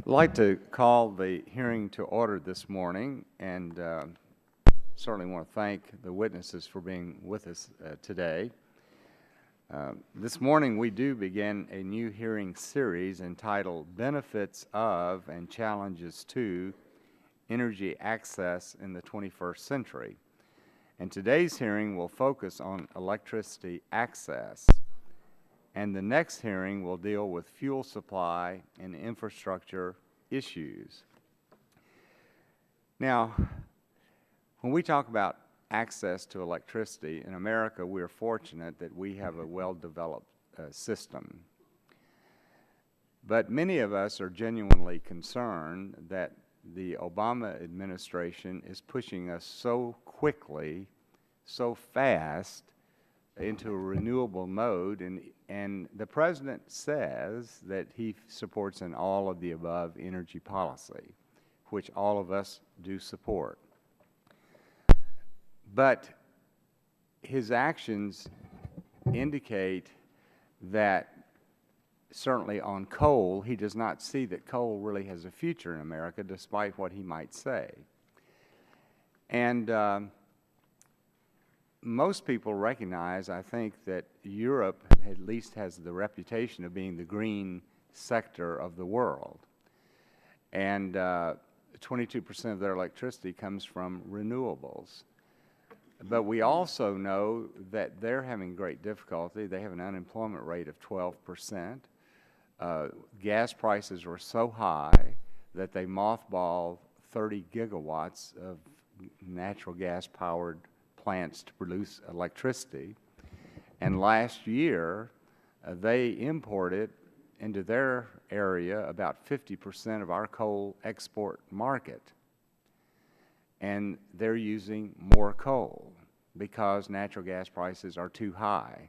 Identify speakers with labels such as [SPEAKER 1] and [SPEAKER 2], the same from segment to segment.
[SPEAKER 1] I'd like to call the hearing to order this morning, and certainly want to thank the witnesses for being with us today. This morning we do begin a new hearing series entitled Benefits of and Challenges to Energy Access in the 21st Century. And today's hearing will focus on electricity access. And the next hearing will deal with fuel supply and infrastructure issues. Now, when we talk about access to electricity, in America we are fortunate that we have a well-developed system. But many of us are genuinely concerned that the Obama administration is pushing us so quickly, so fast, into a renewable mode, and the President says that he supports an all-of-the-above energy policy, which all of us do support. But his actions indicate that certainly on coal, he does not see that coal really has a future in America, despite what he might say. And most people recognize, I think, that Europe at least has the reputation of being the green sector of the world. And 22% of their electricity comes from renewables. But we also know that they're having great difficulty. They have an unemployment rate of 12%. Gas prices are so high that they mothballed 30 gigawatts of natural gas-powered plants to produce electricity. And last year, they imported into their area about 50% of our coal export market. And they're using more coal because natural gas prices are too high.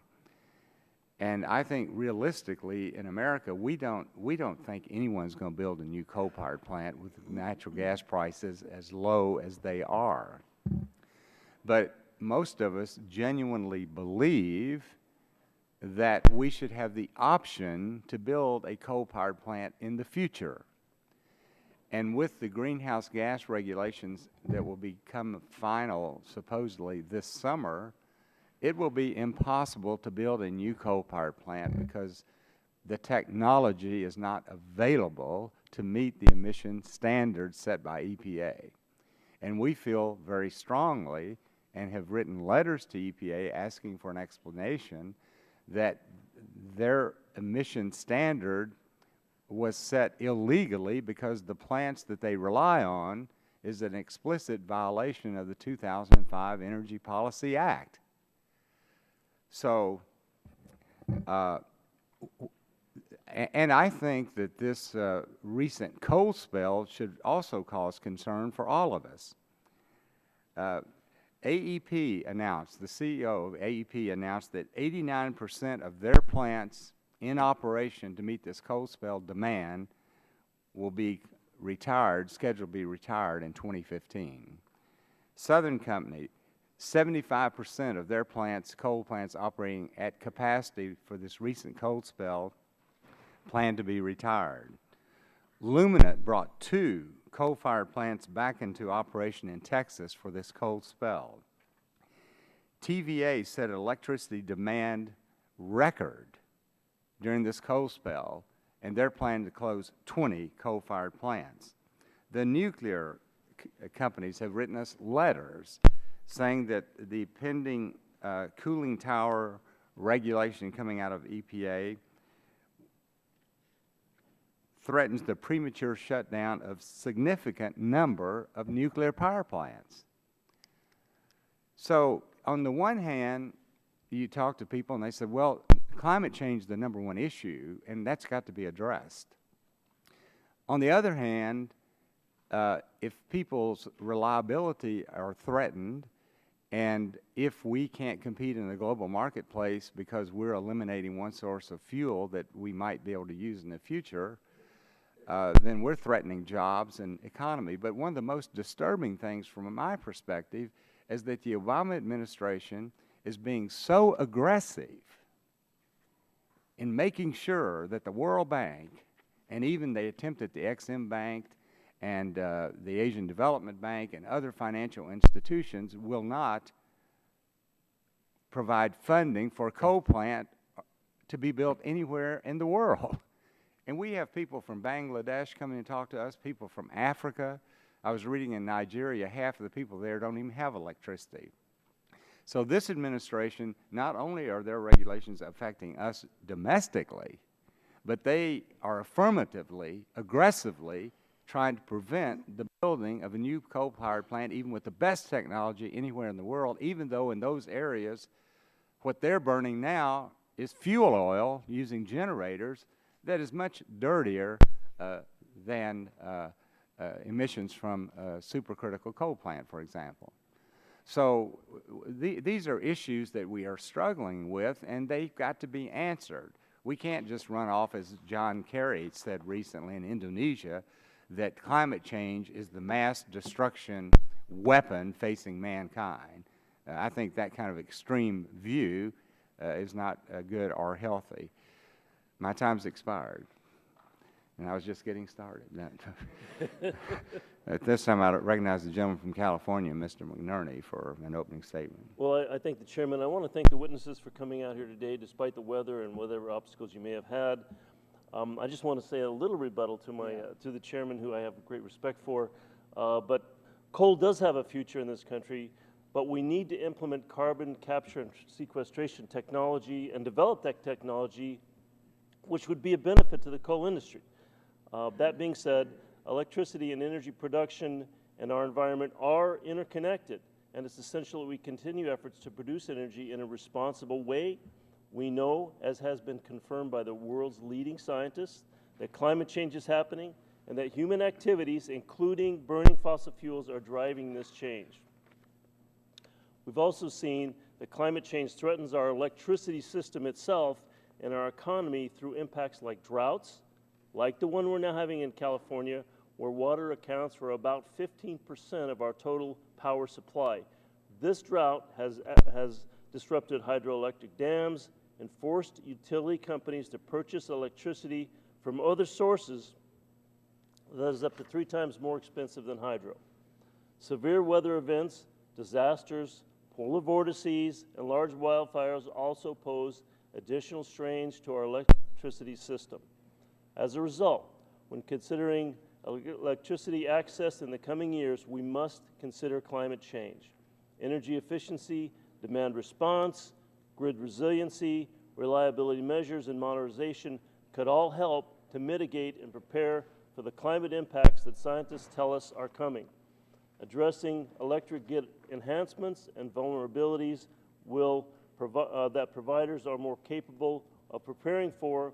[SPEAKER 1] And I think realistically in America, we don't think anyone's going to build a new coal-powered plant with natural gas prices as low as they are. But most of us genuinely believe that we should have the option to build a coal-powered plant in the future. And with the greenhouse gas regulations that will become final supposedly this summer, it will be impossible to build a new coal-powered plant because the technology is not available to meet the emission standards set by EPA. And we feel very strongly and have written letters to EPA asking for an explanation that their emission standard was set illegally because the plants that they rely on is an explicit violation of the 2005 Energy Policy Act. So, and I think that this recent cold spell should also cause concern for all of us. AEP announced, the CEO of AEP announced that 89% of their plants in operation to meet this cold spell demand will be retired, scheduled to be retired in 2015. Southern Company, 75% of their plants, coal plants operating at capacity for this recent cold spell, plan to be retired. Luminant brought 2 coal-fired plants back into operation in Texas for this cold spell. TVA set an electricity demand record during this cold spell, and they're planning to close 20 coal-fired plants. The nuclear companies have written us letters saying that the pending cooling tower regulation coming out of EPA threatens the premature shutdown of significant number of nuclear power plants. So on the one hand, you talk to people and they said, well, climate change is the #1 issue and that's got to be addressed. On the other hand, if people's reliability are threatened and if we can't compete in the global marketplace because we're eliminating one source of fuel that we might be able to use in the future, then we're threatening jobs and economy. But one of the most disturbing things from my perspective is that the Obama administration is being so aggressive in making sure that the World Bank And even they attempted the Exim Bank and the Asian Development Bank and other financial institutions will not provide funding for a coal plant to be built anywhere in the world. And we have people from Bangladesh coming and talk to us, people from Africa. I was reading in Nigeria, half of the people there don't even have electricity. So this administration, not only are their regulations affecting us domestically, but they are affirmatively, aggressively trying to prevent the building of a new coal-powered plant, even with the best technology anywhere in the world, even though in those areas, what they're burning now is fuel oil using generators that is much dirtier than emissions from a supercritical coal plant, for example. So these are issues that we are struggling with, and they've got to be answered. We can't just run off, as John Kerry said recently in Indonesia, that climate change is the mass destruction weapon facing mankind. I think that kind of extreme view is not good or healthy. My time's expired, and I was just getting started. At this time, I recognize the gentleman from California, Mr. McNerney, for an opening statement.
[SPEAKER 2] Well, I thank the chairman. I want to thank the witnesses for coming out here today, despite the weather and whatever obstacles you may have had. I just want to say a little rebuttal to my to the chairman, who I have great respect for. But coal does have a future in this country, but we need to implement carbon capture and sequestration technology and develop that technology, which would be a benefit to the coal industry. That being said, electricity and energy production and our environment are interconnected, and it's essential that we continue efforts to produce energy in a responsible way. We know, as has been confirmed by the world's leading scientists, that climate change is happening and that human activities, including burning fossil fuels, are driving this change. We've also seen that climate change threatens our electricity system itself and our economy through impacts like droughts, like the one we're now having in California, where water accounts for about 15% of our total power supply. This drought has disrupted hydroelectric dams and forced utility companies to purchase electricity from other sources that is up to 3 times more expensive than hydro. Severe weather events, disasters, polar vortices, and large wildfires also pose additional strains to our electricity system. As a result, when considering electricity access in the coming years, we must consider climate change. Energy efficiency, demand response, grid resiliency, reliability measures, and modernization could all help to mitigate and prepare for the climate impacts that scientists tell us are coming. Addressing electric grid enhancements and vulnerabilities will that providers are more capable of preparing for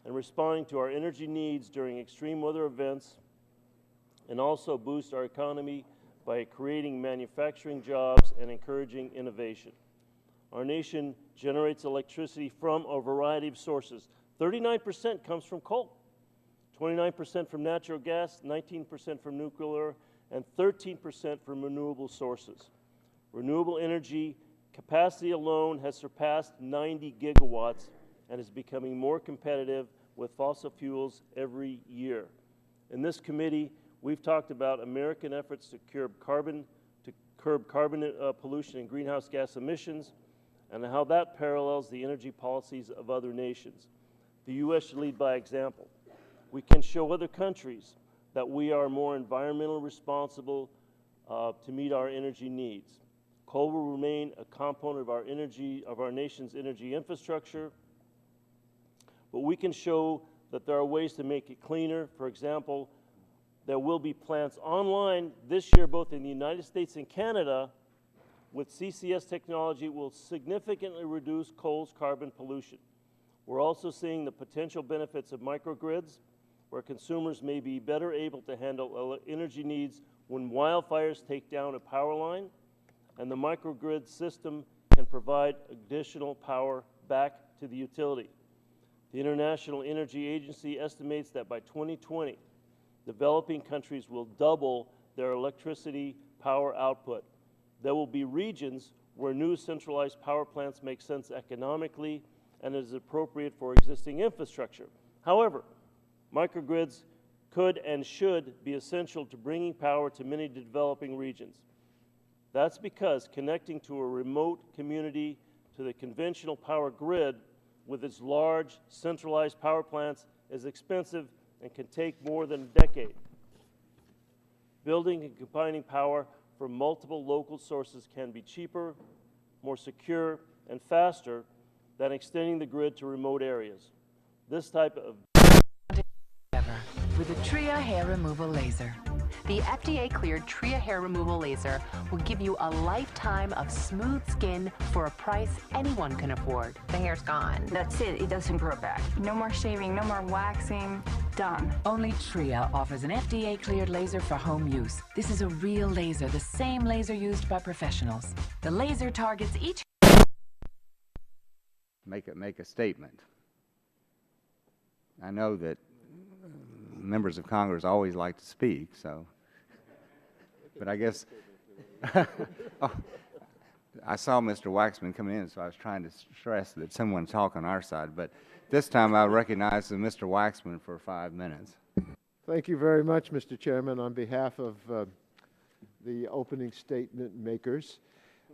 [SPEAKER 2] and responding to our energy needs during extreme weather events, and also boost our economy by creating manufacturing jobs and encouraging innovation. Our nation generates electricity from a variety of sources. 39% comes from coal, 29% from natural gas, 19% from nuclear, and 13% from renewable sources. Renewable energy capacity alone has surpassed 90 gigawatts and is becoming more competitive with fossil fuels every year. In this committee, we've talked about American efforts to curb carbon pollution and greenhouse gas emissions, and how that parallels the energy policies of other nations. The U.S. should lead by example. We can show other countries that we are more environmentally responsible to meet our energy needs. Coal will remain a component of our nation's energy infrastructure, but we can show that there are ways to make it cleaner. For example, there will be plants online this year, both in the United States and Canada, with CCS technology will significantly reduce coal's carbon pollution. We're also seeing the potential benefits of microgrids, where consumers may be better able to handle energy needs when wildfires take down a power line, and the microgrid system can provide additional power back to the utility. The International Energy Agency estimates that by 2020, developing countries will double their electricity power output. There will be regions where new centralized power plants make sense economically and is appropriate for existing infrastructure. However, Microgrids could and should be essential to bringing power to many developing regions. That's because connecting to a remote community to the conventional power grid with its large centralized power plants is expensive and can take more than a decade. Building and combining power from multiple local sources can be cheaper, more secure, and faster than extending the grid to remote areas. This type of
[SPEAKER 3] with a Tria hair removal laser.
[SPEAKER 4] The FDA-cleared Tria hair removal laser will give you a lifetime of smooth skin for a price anyone can afford.
[SPEAKER 5] The hair's gone. That's it. It doesn't grow back.
[SPEAKER 6] No more shaving, no more waxing. Done.
[SPEAKER 3] Only Tria offers an FDA-cleared laser for home use. This is a real laser, the same laser used by professionals. The laser targets each
[SPEAKER 1] make a statement. I know that members of Congress always like to speak, so, but I guess, oh, I saw Mr. Waxman coming in, so I was trying to stress that someone talk on our side, but this time I recognize Mr. Waxman for 5 minutes.
[SPEAKER 7] Thank you very much, Mr. Chairman. On behalf of the opening statement makers,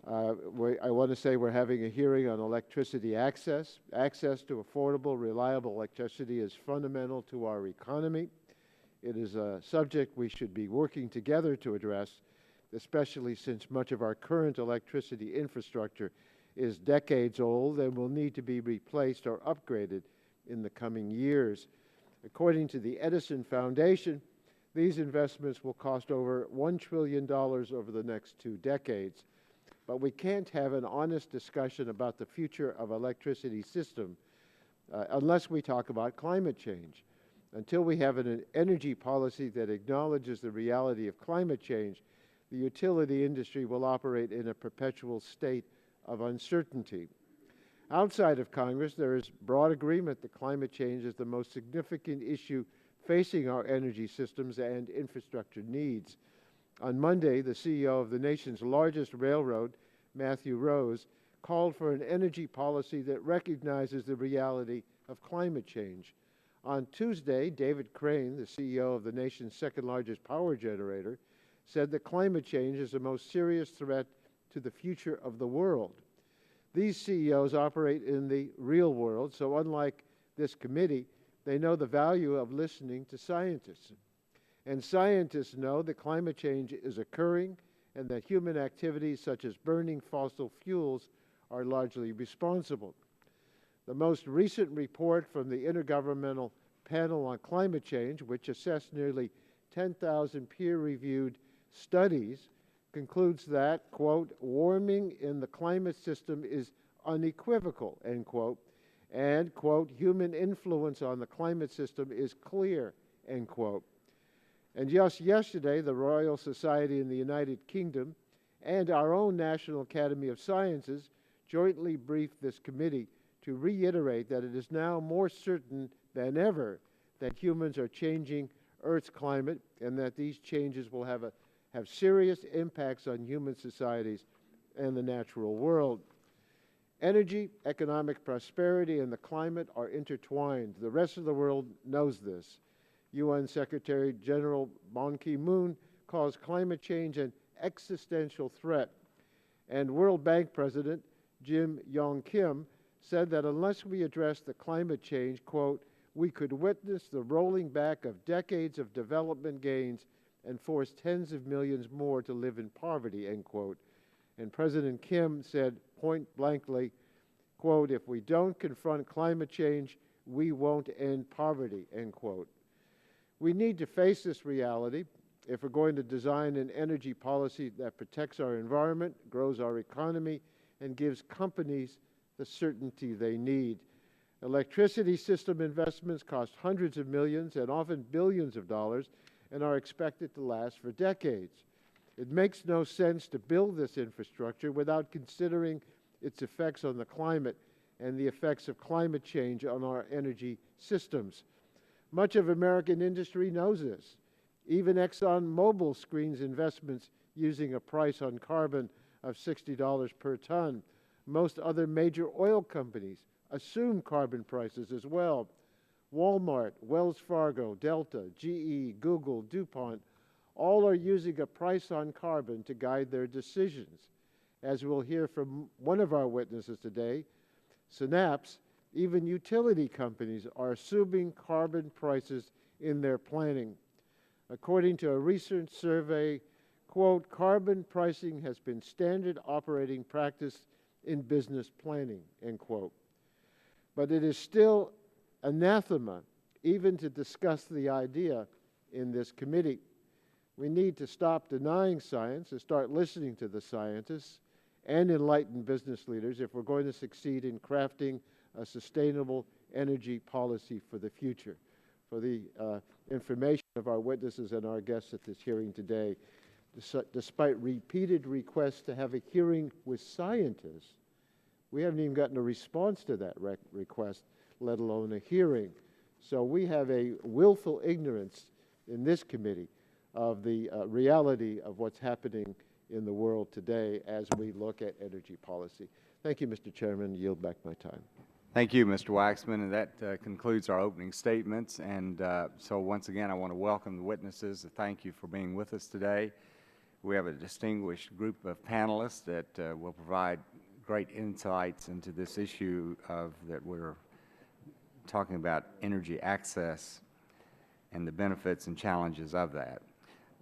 [SPEAKER 7] I want to say we're having a hearing on electricity access. Access to affordable, reliable electricity is fundamental to our economy. It is a subject we should be working together to address, especially since much of our current electricity infrastructure is decades old and will need to be replaced or upgraded in the coming years. According to the Edison Foundation, these investments will cost over $1 trillion over the next 2 decades. But we can't have an honest discussion about the future of electricity system unless we talk about climate change. Until we have an energy policy that acknowledges the reality of climate change, the utility industry will operate in a perpetual state of uncertainty. Outside of Congress, there is broad agreement that climate change is the most significant issue facing our energy systems and infrastructure needs. On Monday, the CEO of the nation's largest railroad, Matthew Rose, called for an energy policy that recognizes the reality of climate change. On Tuesday, David Crane, the CEO of the nation's second-largest power generator, said that climate change is the most serious threat to the future of the world. These CEOs operate in the real world, so unlike this committee, they know the value of listening to scientists. And scientists know that climate change is occurring and that human activities such as burning fossil fuels are largely responsible. The most recent report from the Intergovernmental Panel on Climate Change, which assessed nearly 10,000 peer-reviewed studies, concludes that, quote, warming in the climate system is unequivocal, end quote, and, quote, human influence on the climate system is clear, end quote. And just yesterday, the Royal Society in the United Kingdom and our own National Academy of Sciences jointly briefed this committee to reiterate that it is now more certain than ever that humans are changing Earth's climate and that these changes will have serious impacts on human societies and the natural world. Energy, economic prosperity, and the climate are intertwined. The rest of the world knows this. UN Secretary General Ban Ki-moon calls climate change an existential threat. And World Bank President Jim Yong Kim said that unless we address the climate change, quote, we could witness the rolling back of decades of development gains and force tens of millions more to live in poverty, end quote. And President Kim said point blankly, quote, if we don't confront climate change, we won't end poverty, end quote. We need to face this reality if we're going to design an energy policy that protects our environment, grows our economy, and gives companies the certainty they need. Electricity system investments cost hundreds of millions and often billions of dollars and are expected to last for decades. It makes no sense to build this infrastructure without considering its effects on the climate and the effects of climate change on our energy systems. Much of American industry knows this. Even ExxonMobil screens investments using a price on carbon of $60 per ton. Most other major oil companies assume carbon prices as well. Walmart Walmart, Wells Fargo, Delta, GE, Google, DuPont, all are using a price on carbon to guide their decisions. As we'll hear from one of our witnesses today, Synapse, even utility companies are assuming carbon prices in their planning. According to a recent survey, quote, carbon pricing has been standard operating practice in business planning, end quote. But it is still anathema even to discuss the idea in this committee. We need to stop denying science and start listening to the scientists and enlightened business leaders if we're going to succeed in crafting a sustainable energy policy for the future. For the information of our witnesses and our guests at this hearing today, despite repeated requests to have a hearing with scientists, we haven't even gotten a response to that request, let alone a hearing. So we have a willful ignorance in this committee of the reality of what's happening in the world today as we look at energy policy. Thank you, Mr. Chairman. Yield back my time.
[SPEAKER 1] Thank you, Mr. Waxman, and that concludes our opening statements. And so once again, I want to welcome the witnesses. Thank you for being with us today. We have a distinguished group of panelists that will provide great insights into this issue that we're talking about, energy access and the benefits and challenges of that.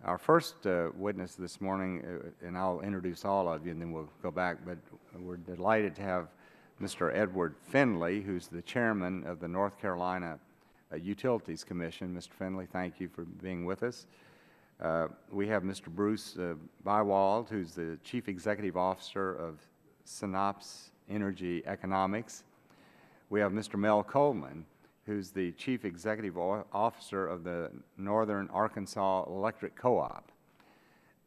[SPEAKER 1] Our first witness this morning, and I'll introduce all of you and then we'll go back, but we're delighted to have Mr. Edward Finley, who's the chairman of the North Carolina Utilities Commission. Mr. Finley, thank you for being with us. We have Mr. Bruce Bywald, who's the chief executive officer of Synapse Energy Economics. We have Mr. Mel Coleman, who's the chief executive officer of the Northern Arkansas Electric Co-op.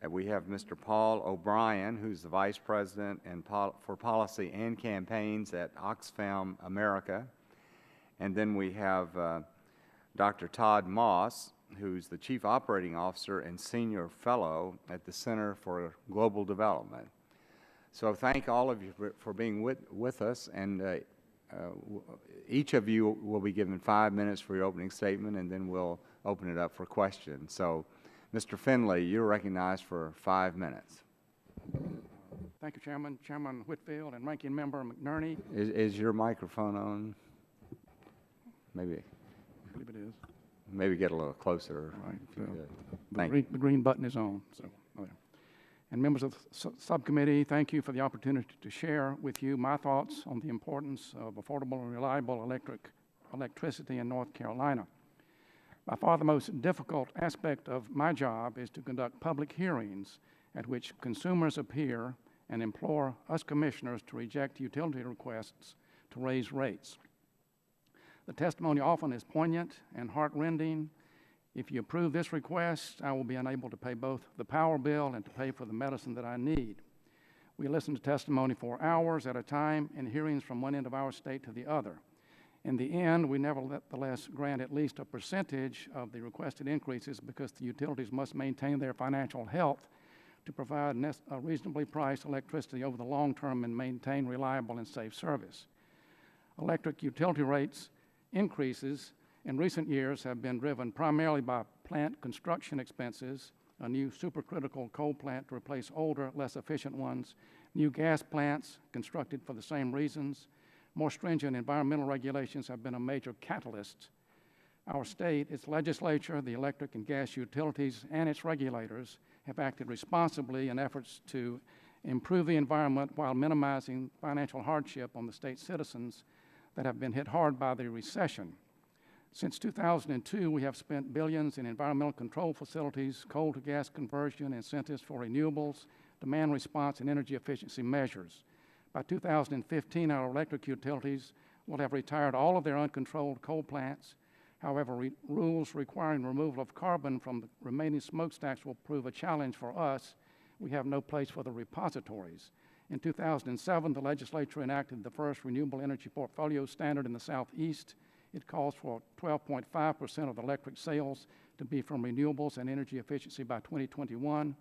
[SPEAKER 1] We have Mr. Paul O'Brien, who's the vice president for policy and campaigns at Oxfam America. And then we have Dr. Todd Moss, who's the chief operating officer and senior fellow at the Center for Global Development. So thank all of you for being with us, and each of you will be given 5 minutes for your opening statement, and then we'll open it up for questions. So, Mr. Finley, you're recognized for 5 minutes.
[SPEAKER 8] Thank you, Chairman. Chairman Whitfield and Ranking Member McNerney.
[SPEAKER 1] Is your microphone on? Maybe.
[SPEAKER 8] I believe it is.
[SPEAKER 1] Maybe get a little closer.
[SPEAKER 8] Right.
[SPEAKER 1] So
[SPEAKER 8] the green button is on. So, oh, yeah. And members of the subcommittee, thank you for the opportunity to share with you my thoughts on the importance of affordable and reliable electricity in North Carolina. By far the most difficult aspect of my job is to conduct public hearings at which consumers appear and implore us commissioners to reject utility requests to raise rates. The testimony often is poignant and heart-rending. If you approve this request, I will be unable to pay both the power bill and to pay for the medicine that I need. We listen to testimony for hours at a time in hearings from one end of our state to the other. In the end, we nevertheless grant at least a percentage of the requested increases because the utilities must maintain their financial health to provide reasonably priced electricity over the long term and maintain reliable and safe service. Electric utility rates increases in recent years have been driven primarily by plant construction expenses, a new supercritical coal plant to replace older, less efficient ones, new gas plants constructed for the same reasons. More stringent environmental regulations have been a major catalyst. Our state, its legislature, the electric and gas utilities, and its regulators have acted responsibly in efforts to improve the environment while minimizing financial hardship on the state's citizens that have been hit hard by the recession. Since 2002, we have spent billions in environmental control facilities, coal to gas conversion, incentives for renewables, demand response, and energy efficiency measures. By 2015, our electric utilities will have retired all of their uncontrolled coal plants. However, rules requiring removal of carbon from the remaining smokestacks will prove a challenge for us. We have no place for the repositories. In 2007, the legislature enacted the first renewable energy portfolio standard in the Southeast. It calls for 12.5% of the electric sales to be from renewables and energy efficiency by 2021.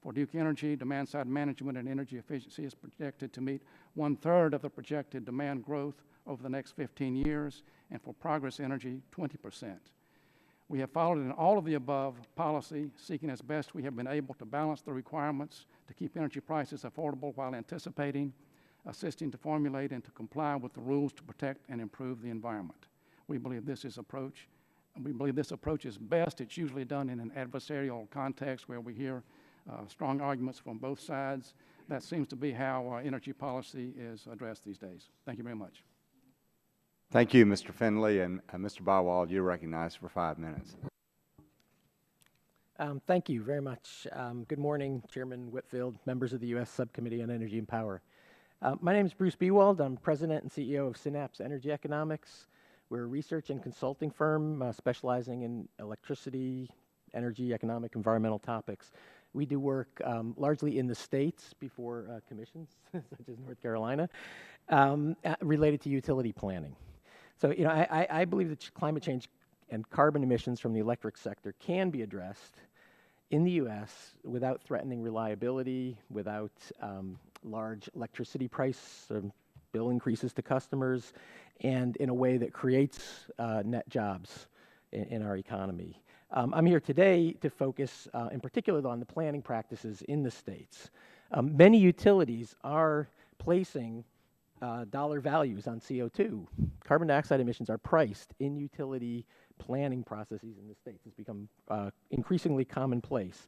[SPEAKER 8] For Duke Energy, demand-side management and energy efficiency is projected to meet 1/3 of the projected demand growth over the next 15 years, and for Progress Energy, 20%. We have followed in all of the above policy, seeking as best we have been able to balance the requirements to keep energy prices affordable while anticipating, assisting to formulate and to comply with the rules to protect and improve the environment. We believe this approach is best. It's usually done in an adversarial context where we hear strong arguments from both sides. That seems to be how energy policy is addressed these days. Thank you very much.
[SPEAKER 1] Thank you, Mr. Finley, and Mr. Bywald, you're recognized for 5 minutes.
[SPEAKER 9] Thank you very much. Good morning, Chairman Whitfield, members of the U.S. Subcommittee on Energy and Power. My name is Bruce Bywald. I'm President and CEO of Synapse Energy Economics. We're a research and consulting firm specializing in electricity, energy, economic, environmental topics. We do work largely in the states before commissions, such as North Carolina, related to utility planning. So, you know, I believe that climate change and carbon emissions from the electric sector can be addressed in the U.S. without threatening reliability, without large electricity price bill increases to customers, and in a way that creates net jobs in our economy. I'm here today to focus in particular on the planning practices in the states. Many utilities are placing dollar values on CO2. Carbon dioxide emissions are priced in utility planning processes in the states. It's become increasingly commonplace.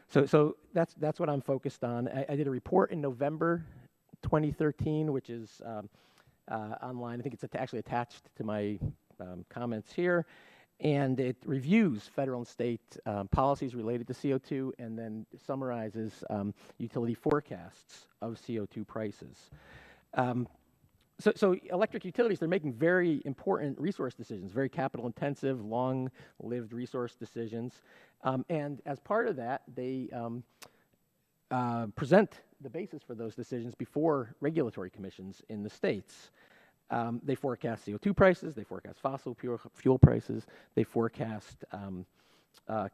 [SPEAKER 9] So that's what I'm focused on. I did a report in November 2013, which is online. I think it's actually attached to my comments here. And it reviews federal and state policies related to CO2 and then summarizes utility forecasts of CO2 prices. So electric utilities, they're making very important resource decisions, very capital intensive, long-lived resource decisions. And as part of that, they present the basis for those decisions before regulatory commissions in the states. They forecast CO2 prices, they forecast fossil fuel prices, they forecast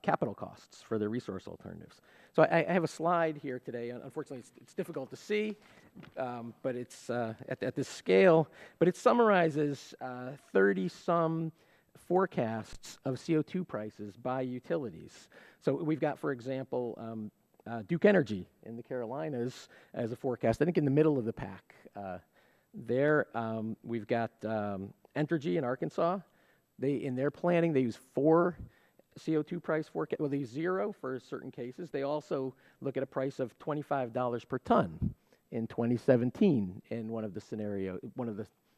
[SPEAKER 9] capital costs for their resource alternatives. So I have a slide here today. Unfortunately, it's difficult to see, but it's at this scale. But it summarizes 30-some forecasts of CO2 prices by utilities. So we've got, for example, Duke Energy in the Carolinas as a forecast, I think in the middle of the pack. There, we've got Entergy in Arkansas. In their planning, they use 4 CO2 price forecast. Well, they use 0 for certain cases. They also look at a price of $25 per ton in 2017 in one of the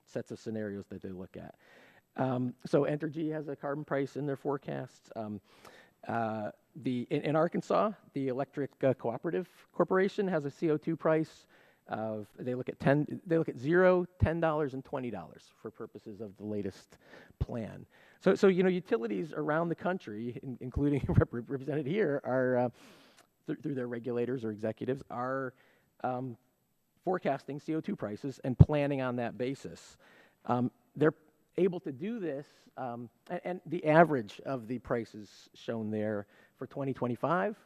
[SPEAKER 9] sets of scenarios that they look at. So Entergy has a carbon price in their forecasts. In Arkansas, the Electric Cooperative Corporation has a CO2 price of, they look at $0, $10, and $20 for purposes of the latest plan. So you know, utilities around the country, including represented here, are through their regulators or executives, are forecasting CO2 prices and planning on that basis. They're able to do this, and the average of the prices shown there for 2025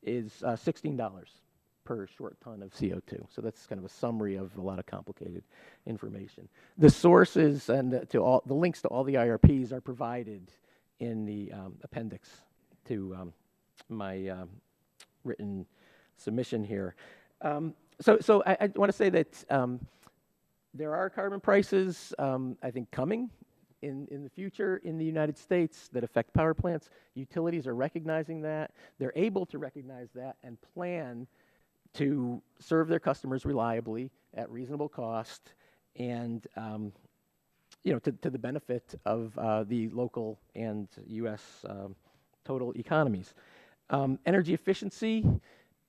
[SPEAKER 9] is $16 per short ton of CO2. So that's kind of a summary of a lot of complicated information. The sources and the links to all the IRPs are provided in the appendix to my written submission here. So I want to say that there are carbon prices, I think, coming in the future in the United States that affect power plants. Utilities are recognizing that. They're able to recognize that and plan to serve their customers reliably at reasonable cost and you know, to the benefit of the local and U.S. Total economies. Energy efficiency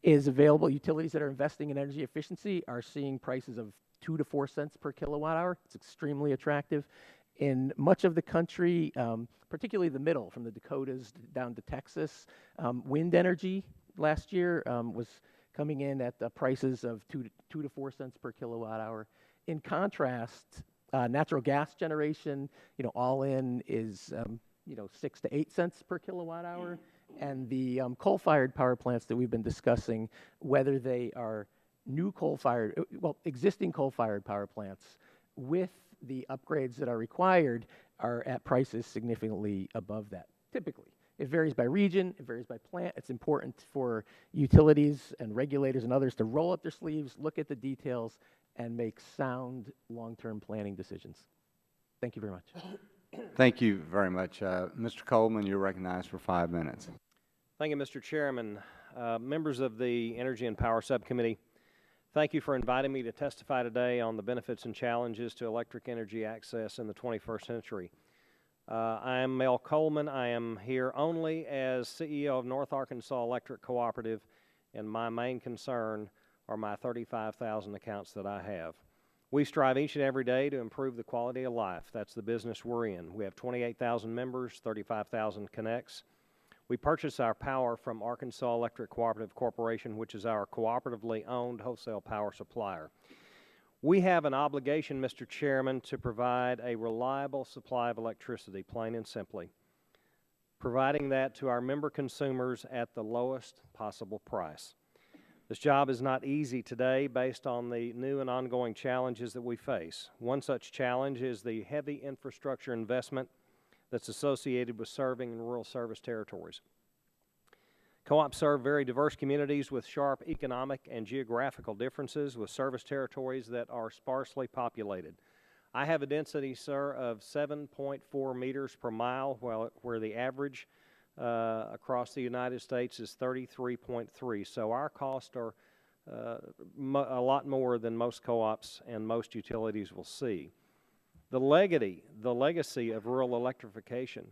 [SPEAKER 9] is available. Utilities that are investing in energy efficiency are seeing prices of 2 to 4 cents per kilowatt hour. It's extremely attractive. In much of the country, particularly the middle, from the Dakotas down to Texas, wind energy last year was coming in at the prices of 2 to 4 cents per kilowatt hour. In contrast, natural gas generation, you know, all in is, you know, 6 to 8 cents per kilowatt hour. And the coal-fired power plants that we've been discussing, whether they are new coal-fired, well, existing coal-fired power plants with the upgrades that are required, are at prices significantly above that, typically. It varies by region, it varies by plant. It's important for utilities and regulators and others to roll up their sleeves, look at the details, and make sound long-term planning decisions. Thank you very much.
[SPEAKER 1] Thank you very much. Mr. Coleman, you're recognized for 5 minutes.
[SPEAKER 10] Thank you, Mr. Chairman. Members of the Energy and Power Subcommittee, thank you for inviting me to testify today on the benefits and challenges to electric energy access in the 21st century. I am Mel Coleman. I am here only as CEO of North Arkansas Electric Cooperative, and my main concern are my 35,000 accounts that I have. We strive each and every day to improve the quality of life. That's the business we're in. We have 28,000 members, 35,000 connects. We purchase our power from Arkansas Electric Cooperative Corporation, which is our cooperatively owned wholesale power supplier. We have an obligation, Mr. Chairman, to provide a reliable supply of electricity, plain and simply, providing that to our member consumers at the lowest possible price. This job is not easy today based on the new and ongoing challenges that we face. One such challenge is the heavy infrastructure investment that's associated with serving in rural service territories. Co-ops serve very diverse communities with sharp economic and geographical differences, with service territories that are sparsely populated. I have a density, sir, of 7.4 meters per mile, where the average across the United States is 33.3. So our costs are a lot more than most co-ops and most utilities will see. The legacy of rural electrification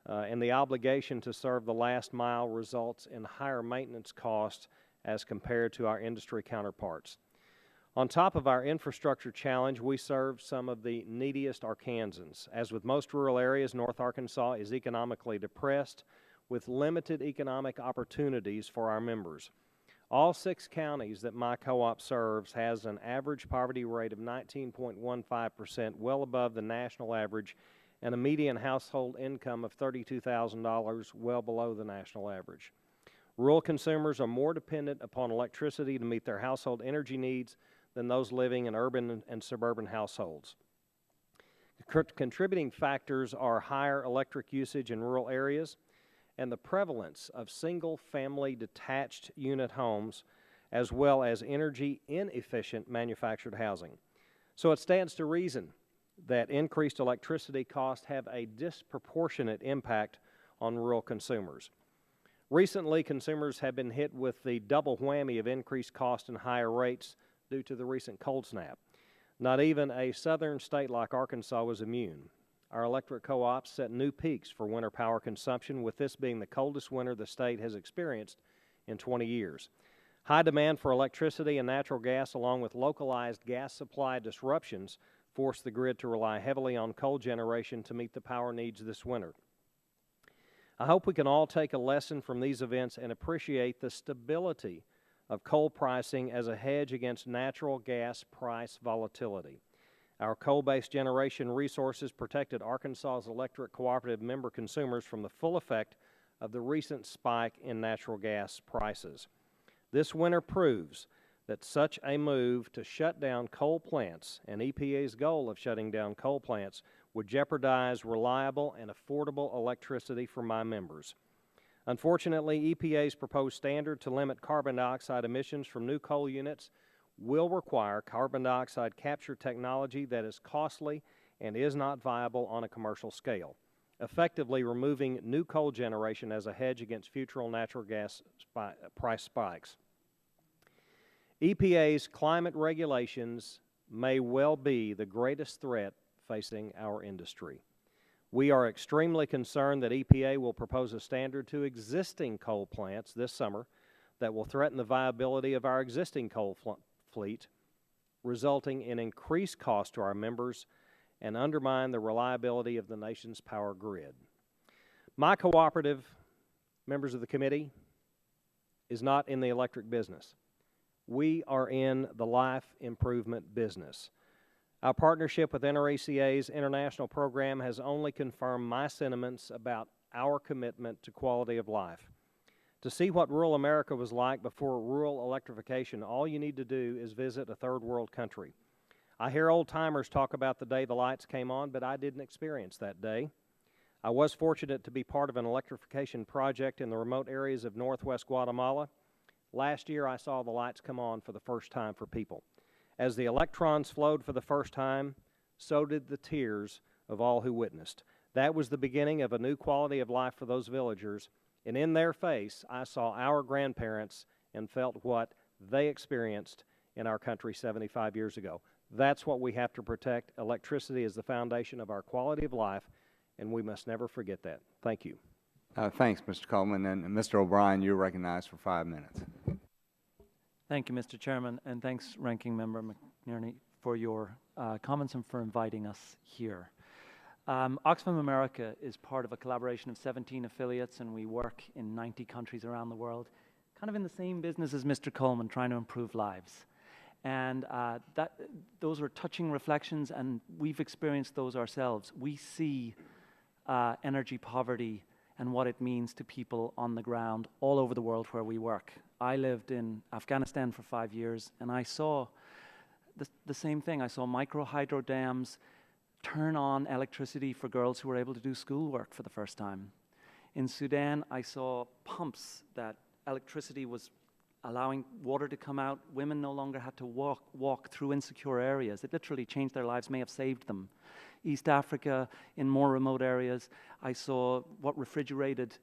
[SPEAKER 10] and the obligation to serve the last mile results in higher maintenance costs as compared to our industry counterparts. On top of our infrastructure challenge, we serve some of the neediest Arkansans. As with most rural areas, North Arkansas is economically depressed with limited economic opportunities for our members. All 6 counties that my co-op serves has an average poverty rate of 19.15%, well above the national average, and a median household income of $32,000, well below the national average. Rural consumers are more dependent upon electricity to meet their household energy needs than those living in urban and suburban households. Contributing factors are higher electric usage in rural areas and the prevalence of single-family detached unit homes, as well as energy-inefficient manufactured housing. So it stands to reason that increased electricity costs have a disproportionate impact on rural consumers. Recently, consumers have been hit with the double whammy of increased cost and higher rates due to the recent cold snap. Not even a southern state like Arkansas was immune. Our electric co-ops set new peaks for winter power consumption, with this being the coldest winter the state has experienced in 20 years. High demand for electricity and natural gas, along with localized gas supply disruptions, forced the grid to rely heavily on coal generation to meet the power needs this winter. I hope we can all take a lesson from these events and appreciate the stability of coal pricing as a hedge against natural gas price volatility. Our coal-based generation resources protected Arkansas's electric cooperative member consumers from the full effect of the recent spike in natural gas prices. This winter proves that such a move to shut down coal plants, and EPA's goal of shutting down coal plants, would jeopardize reliable and affordable electricity for my members. Unfortunately, EPA's proposed standard to limit carbon dioxide emissions from new coal units will require carbon dioxide capture technology that is costly and is not viable on a commercial scale, effectively removing new coal generation as a hedge against future natural gas price spikes. EPA's climate regulations may well be the greatest threat facing our industry. We are extremely concerned that EPA will propose a standard to existing coal plants this summer that will threaten the viability of our existing coal fleet, resulting in increased costs to our members and undermine the reliability of the nation's power grid. My cooperative, members of the committee, is not in the electric business. We are in the life improvement business. Our partnership with NRECA's international program has only confirmed my sentiments about our commitment to quality of life. To see what rural America was like before rural electrification, all you need to do is visit a third world country. I hear old-timers talk about the day the lights came on, but I didn't experience that day. I was fortunate to be part of an electrification project in the remote areas of northwest Guatemala. Last year, I saw the lights come on for the first time for people. As the electrons flowed for the first time, so did the tears of all who witnessed. That was the beginning of a new quality of life for those villagers, and in their face, I saw our grandparents and felt what they experienced in our country 75 years ago. That's what we have to protect. Electricity is the foundation of our quality of life, and we must never forget that. Thank you.
[SPEAKER 1] Thanks, Mr. Coleman. And Mr. O'Brien, you're recognized for 5 minutes.
[SPEAKER 11] Thank you, Mr. Chairman, and thanks, Ranking Member McNerney, for your comments and for inviting us here. Oxfam America is part of a collaboration of 17 affiliates, and we work in 90 countries around the world, kind of in the same business as Mr. Coleman, trying to improve lives. And those are touching reflections, and we've experienced those ourselves. We see energy poverty and what it means to people on the ground all over the world where we work. I lived in Afghanistan for 5 years, and I saw the same thing. I saw micro hydro dams turn on electricity for girls who were able to do schoolwork for the first time. In Sudan, I saw pumps that electricity was allowing water to come out. Women no longer had to walk through insecure areas. It literally changed their lives, may have saved them. East Africa, in more remote areas, I saw what refrigerated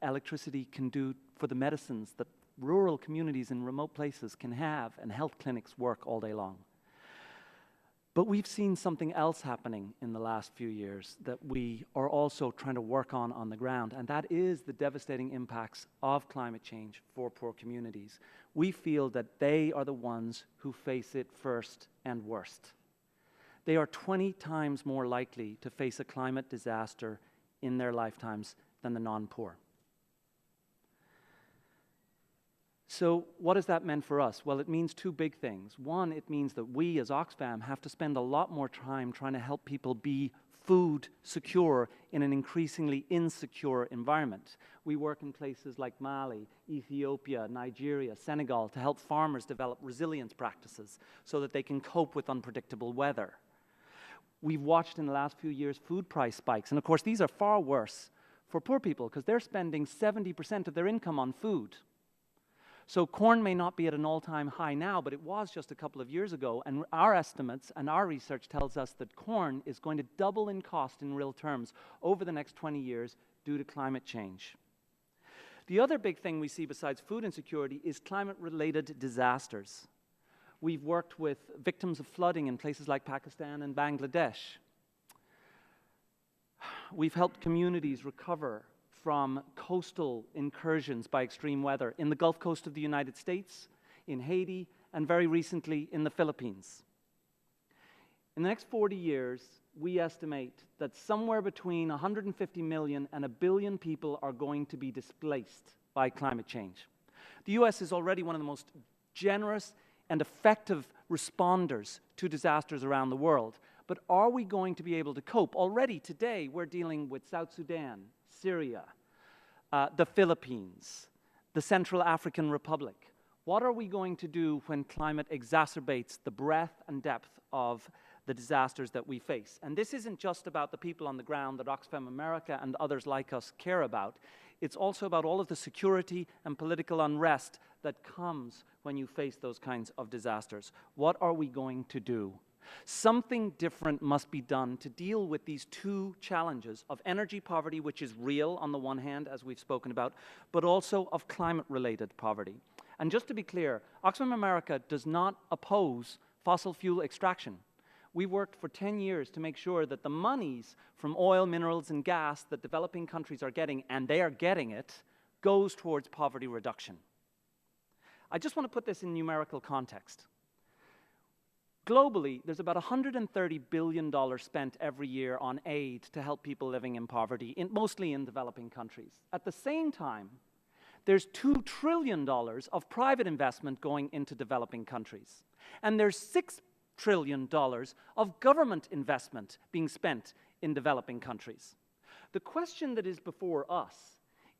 [SPEAKER 11] electricity can do for the medicines that rural communities in remote places can have, and health clinics work all day long. But we've seen something else happening in the last few years that we are also trying to work on the ground, and that is the devastating impacts of climate change for poor communities. We feel that they are the ones who face it first and worst. They are 20 times more likely to face a climate disaster in their lifetimes than the non-poor. So what has that meant for us? Well, it means two big things. One, it means that we as Oxfam have to spend a lot more time trying to help people be food secure in an increasingly insecure environment. We work in places like Mali, Ethiopia, Nigeria, Senegal to help farmers develop resilience practices so that they can cope with unpredictable weather. We've watched in the last few years food price spikes, and of course these are far worse for poor people because they're spending 70% of their income on food. So corn may not be at an all-time high now, but it was just a couple of years ago, and our estimates and our research tells us that corn is going to double in cost in real terms over the next 20 years due to climate change. The other big thing we see besides food insecurity is climate-related disasters. We've worked with victims of flooding in places like Pakistan and Bangladesh. We've helped communities recover from coastal incursions by extreme weather in the Gulf Coast of the United States, in Haiti, and very recently in the Philippines. In the next 40 years, we estimate that somewhere between 150 million and 1 billion people are going to be displaced by climate change. The US is already one of the most generous and effective responders to disasters around the world. But are we going to be able to cope? Already today, we're dealing with South Sudan, Syria, the Philippines, the Central African Republic. What are we going to do when climate exacerbates the breadth and depth of the disasters that we face? And this isn't just about the people on the ground that Oxfam America and others like us care about. It's also about all of the security and political unrest that comes when you face those kinds of disasters. What are we going to do? Something different must be done to deal with these two challenges of energy poverty, which is real on the one hand, as we've spoken about, but also of climate-related poverty. And just to be clear, Oxfam America does not oppose fossil fuel extraction. We worked for 10 years to make sure that the monies from oil, minerals, and gas that developing countries are getting, and they are getting it, goes towards poverty reduction. I just want to put this in numerical context. Globally, there's about $130 billion spent every year on aid to help people living in poverty, mostly in developing countries. At the same time, there's $2 trillion of private investment going into developing countries. And there's $6 trillion of government investment being spent in developing countries. The question that is before us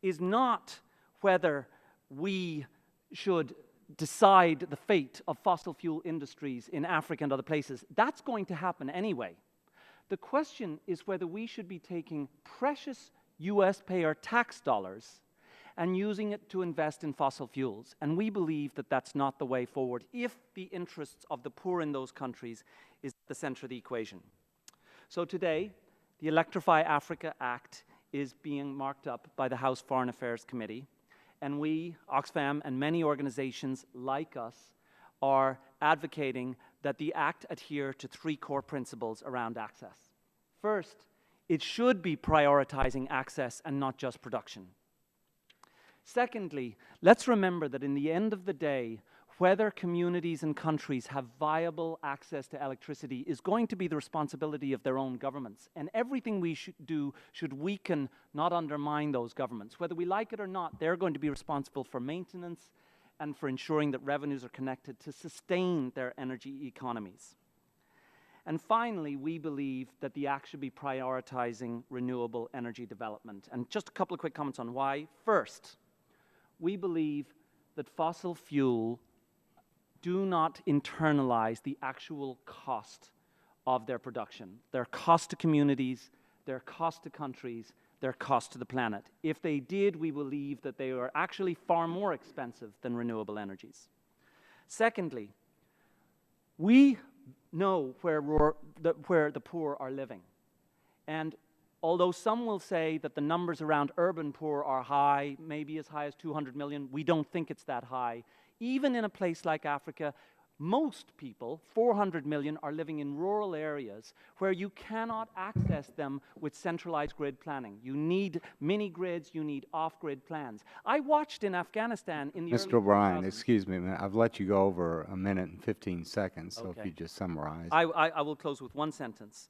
[SPEAKER 11] is not whether we should decide the fate of fossil fuel industries in Africa and other places. That's going to happen anyway. The question is whether we should be taking precious US payer tax dollars and using it to invest in fossil fuels. And we believe that that's not the way forward if the interests of the poor in those countries is at the center of the equation. So today, the Electrify Africa Act is being marked up by the House Foreign Affairs Committee, and we, Oxfam, and many organizations like us are advocating that the Act adhere to 3 core principles around access. First, it should be prioritizing access and not just production. Secondly, let's remember that in the end of the day, whether communities and countries have viable access to electricity is going to be the responsibility of their own governments. And everything we should do should weaken, not undermine those governments. Whether we like it or not, they're going to be responsible for maintenance and for ensuring that revenues are connected to sustain their energy economies. And finally, we believe that the Act should be prioritizing renewable energy development. And just a couple of quick comments on why. First, we believe that fossil fuel do not internalize the actual cost of their production, their cost to communities, their cost to countries, their cost to the planet. If they did, we believe that they are actually far more expensive than renewable energies. Secondly, we know where the poor are living. And although some will say that the numbers around urban poor are high, maybe as high as 200 million, we don't think it's that high. Even in a place like Africa, most people, 400 million, are living in rural areas where you cannot access them with centralized grid planning. You need mini-grids, you need off-grid plans. I watched in Afghanistan in the early 2000s.
[SPEAKER 1] Mr. O'Brien, excuse me, I've let you go over a minute and 15 seconds, so
[SPEAKER 11] Okay.
[SPEAKER 1] if you just summarize.
[SPEAKER 11] I will close with one sentence.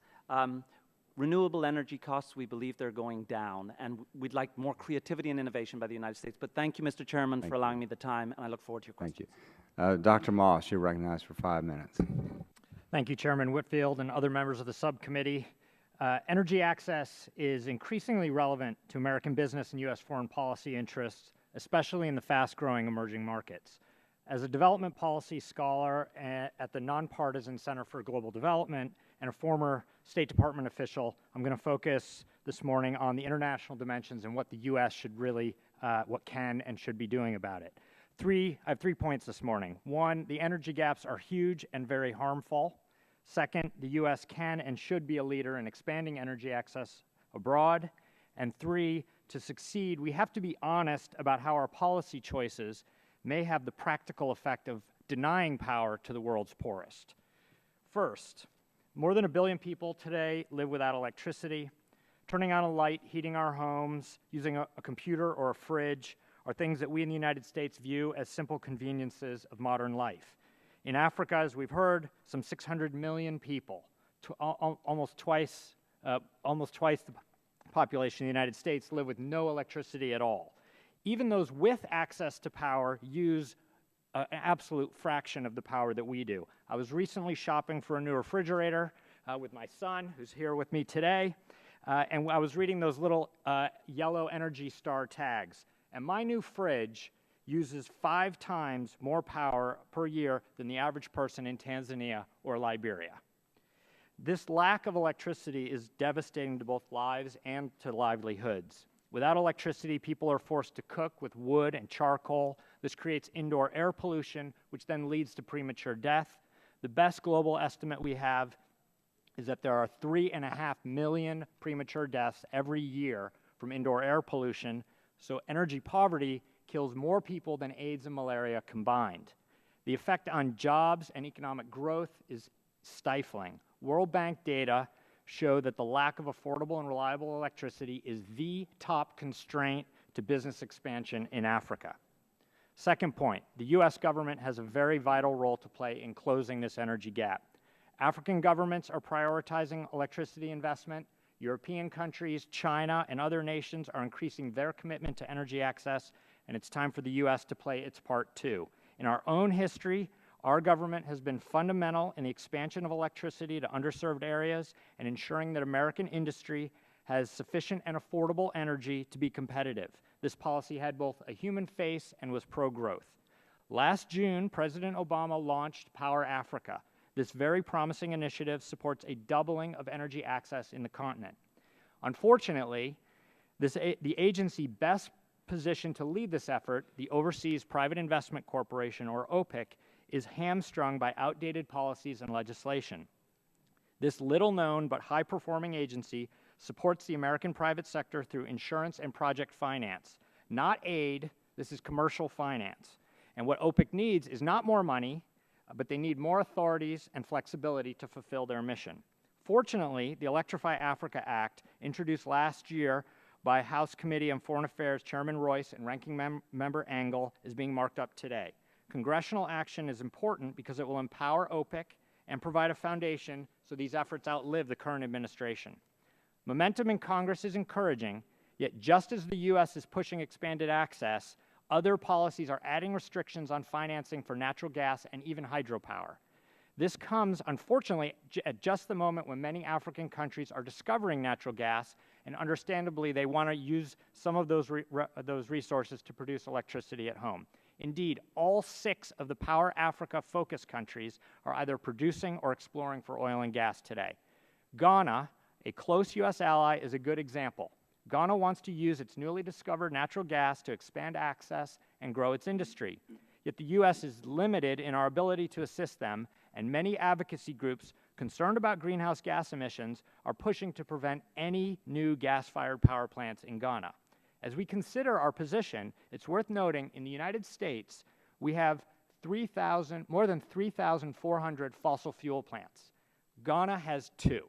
[SPEAKER 11] Renewable energy costs, we believe they're going down, and we'd like more creativity and innovation by the United States. But thank you, Mr. Chairman, for allowing me the time, and I look forward to your questions.
[SPEAKER 1] Thank you. Dr. Moss, you're recognized for 5 minutes.
[SPEAKER 12] Thank you, Chairman Whitfield and other members of the subcommittee. Energy access is increasingly relevant to American business and U.S. foreign policy interests, especially in the fast-growing emerging markets. As a development policy scholar at the Nonpartisan Center for Global Development and a former State Department official, I'm going to focus this morning on the international dimensions and what the U.S. should really, what can and should be doing about it. I have 3 points this morning. One, the energy gaps are huge and very harmful. Second, the U.S. can and should be a leader in expanding energy access abroad. And 3, to succeed, we have to be honest about how our policy choices may have the practical effect of denying power to the world's poorest. First, more than 1 billion people today live without electricity. Turning on a light, heating our homes, using a computer or a fridge are things that we in the United States view as simple conveniences of modern life. In Africa, as we've heard, some 600 million people, almost twice the population of the United States, live with no electricity at all. Even those with access to power use an absolute fraction of the power that we do. I was recently shopping for a new refrigerator with my son, who's here with me today, and I was reading those little yellow Energy Star tags. And my new fridge uses 5 times more power per year than the average person in Tanzania or Liberia. This lack of electricity is devastating to both lives and to livelihoods. Without electricity, people are forced to cook with wood and charcoal. This creates indoor air pollution, which then leads to premature death. The best global estimate we have is that there are 3.5 million premature deaths every year from indoor air pollution. So energy poverty kills more people than AIDS and malaria combined. The effect on jobs and economic growth is stifling. World Bank data show that the lack of affordable and reliable electricity is the top constraint to business expansion in Africa. Second point, the U.S. government has a very vital role to play in closing this energy gap. African governments are prioritizing electricity investment. European countries, China, and other nations are increasing their commitment to energy access, and it's time for the U.S. to play its part too. In our own history, our government has been fundamental in the expansion of electricity to underserved areas and ensuring that American industry has sufficient and affordable energy to be competitive. This policy had both a human face and was pro-growth. Last June, President Obama launched Power Africa. This very promising initiative supports a doubling of energy access in the continent. Unfortunately, the agency best positioned to lead this effort, the Overseas Private Investment Corporation, or OPIC, is hamstrung by outdated policies and legislation. This little-known but high-performing agency supports the American private sector through insurance and project finance. Not aid, this is commercial finance. And what OPIC needs is not more money, but they need more authorities and flexibility to fulfill their mission. Fortunately, the Electrify Africa Act, introduced last year by House Committee on Foreign Affairs Chairman Royce and Ranking Member Engel, is being marked up today. Congressional action is important because it will empower OPIC and provide a foundation so these efforts outlive the current administration. Momentum in Congress is encouraging, yet just as the U.S. is pushing expanded access, other policies are adding restrictions on financing for natural gas and even hydropower. This comes, unfortunately, at just the moment when many African countries are discovering natural gas, and understandably, they want to use some of those resources to produce electricity at home. Indeed, all 6 of the Power Africa focus countries are either producing or exploring for oil and gas today. Ghana, a close U.S. ally, is a good example. Ghana wants to use its newly discovered natural gas to expand access and grow its industry. Yet the U.S. is limited in our ability to assist them, and many advocacy groups concerned about greenhouse gas emissions are pushing to prevent any new gas-fired power plants in Ghana. As we consider our position, it's worth noting in the United States, we have more than 3,400 fossil fuel plants. Ghana has 2.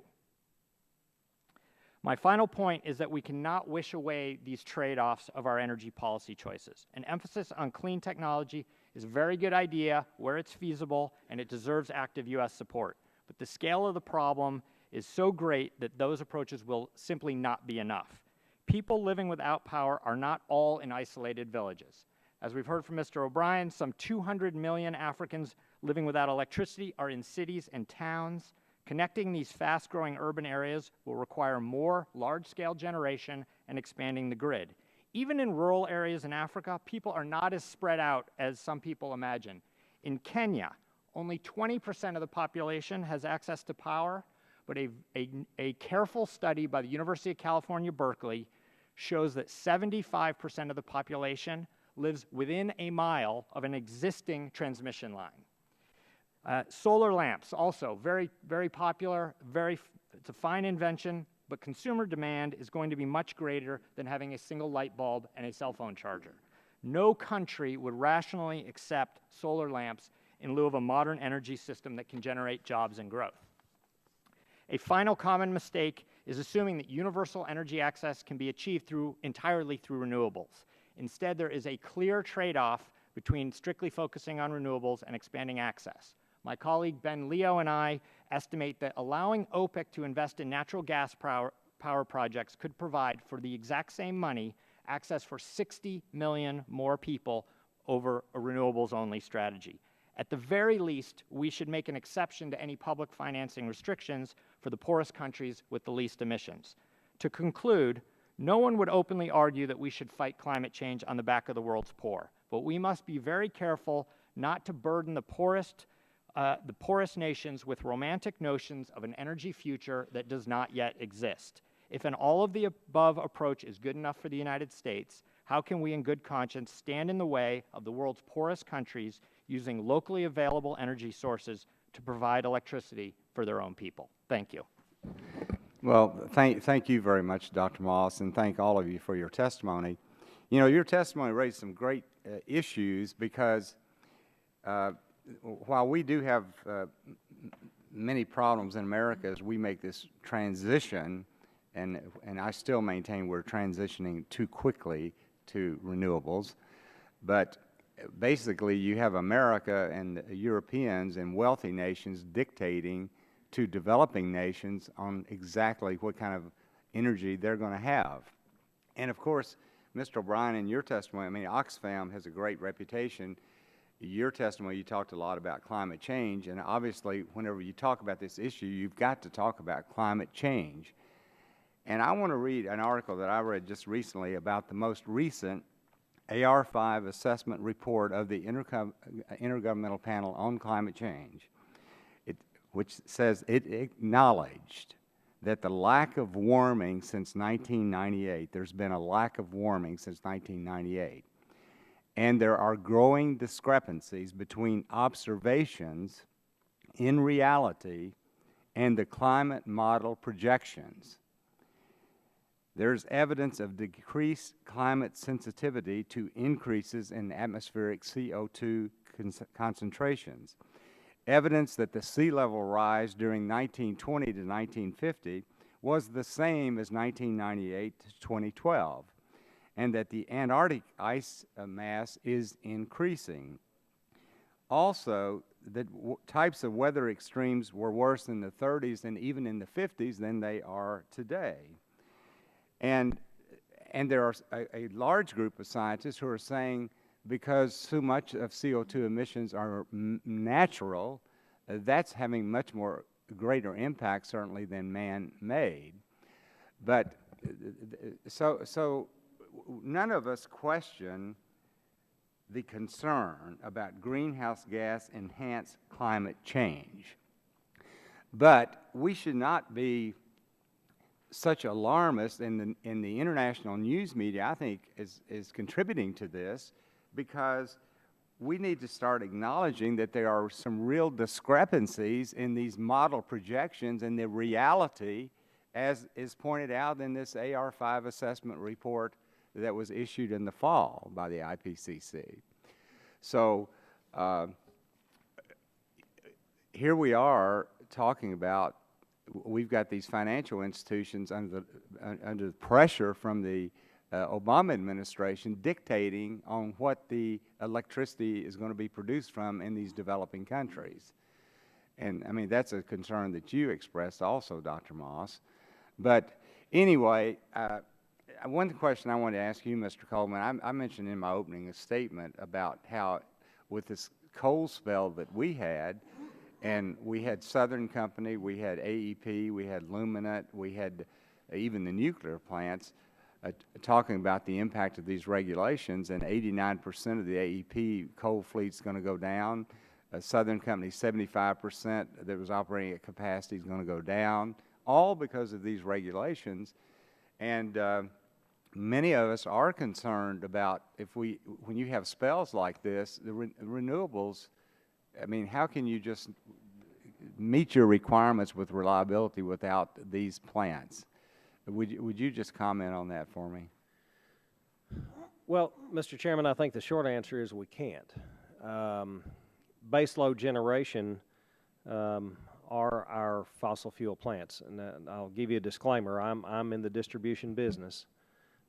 [SPEAKER 12] My final point is that we cannot wish away these trade-offs of our energy policy choices. An emphasis on clean technology is a very good idea where it's feasible, and it deserves active U.S. support. But the scale of the problem is so great that those approaches will simply not be enough. People living without power are not all in isolated villages. As we've heard from Mr. O'Brien, some 200 million Africans living without electricity are in cities and towns. Connecting these fast-growing urban areas will require more large-scale generation and expanding the grid. Even in rural areas in Africa, people are not as spread out as some people imagine. In Kenya, only 20% of the population has access to power, but a careful study by the University of California, Berkeley, shows that 75% of the population lives within a mile of an existing transmission line. Solar lamps, also very, very popular, it's a fine invention, but consumer demand is going to be much greater than having a single light bulb and a cell phone charger. No country would rationally accept solar lamps in lieu of a modern energy system that can generate jobs and growth. A final common mistake is assuming that universal energy access can be achieved entirely through renewables. Instead, there is a clear trade-off between strictly focusing on renewables and expanding access. My colleague Ben Leo and I estimate that allowing OPIC to invest in natural gas power projects could provide, for the exact same money, access for 60 million more people over a renewables-only strategy. At the very least, we should make an exception to any public financing restrictions for the poorest countries with the least emissions. To conclude, no one would openly argue that we should fight climate change on the back of the world's poor, but we must be very careful not to burden the poorest nations with romantic notions of an energy future that does not yet exist. If an all-of-the-above approach is good enough for the United States, how can we in good conscience stand in the way of the world's poorest countries using locally available energy sources to provide electricity for their own people? Thank you.
[SPEAKER 1] Well, thank you very much, Dr. Moss, and thank all of you for your testimony. You know, your testimony raised some great issues because while we do have many problems in America as we make this transition, and I still maintain we're transitioning too quickly to renewables, but basically you have America and Europeans and wealthy nations dictating to developing nations on exactly what kind of energy they're going to have. And of course, Mr. O'Brien, in your testimony, I mean, Oxfam has a great reputation. Your testimony, you talked a lot about climate change, and obviously whenever you talk about this issue, you've got to talk about climate change. And I want to read an article that I read just recently about the most recent AR5 assessment report of the Intergovernmental Panel on Climate Change, which says it acknowledged that the lack of warming since 1998, there's been a lack of warming since 1998, and there are growing discrepancies between observations in reality and the climate model projections. There's evidence of decreased climate sensitivity to increases in atmospheric CO2 concentrations. Evidence that the sea level rise during 1920 to 1950 was the same as 1998 to 2012, and that the Antarctic ice mass is increasing. Also, that types of weather extremes were worse in the 30s and even in the 50s than they are today. And there are a large group of scientists who are saying because so much of CO2 emissions are natural, that's having much more greater impact certainly than man-made. But so none of us question the concern about greenhouse gas enhanced climate change. But we should not be such alarmists, in the international news media, I think, is contributing to this, because we need to start acknowledging that there are some real discrepancies in these model projections and the reality, as is pointed out in this AR5 assessment report that was issued in the fall by the IPCC. So here we are talking about, we've got these financial institutions under the pressure from the Obama administration dictating on what the electricity is going to be produced from in these developing countries. And I mean, that's a concern that you expressed also, Dr. Moss. But anyway, one question I wanted to ask you, Mr. Coleman, I mentioned in my opening statement about how with this cold spell that we had, and we had Southern Company, we had AEP, we had Luminant, we had even the nuclear plants talking about the impact of these regulations, and 89% of the AEP coal fleet's going to go down. Southern Company, 75% that was operating at capacity is going to go down, all because of these regulations. And many of us are concerned about when you have spells like this, the renewables, I mean, how can you just meet your requirements with reliability without these plants? Would you just comment on that for me?
[SPEAKER 10] Well, Mr. Chairman, I think the short answer is we can't. Baseload generation are our fossil fuel plants, and I'll give you a disclaimer. I'm in the distribution business.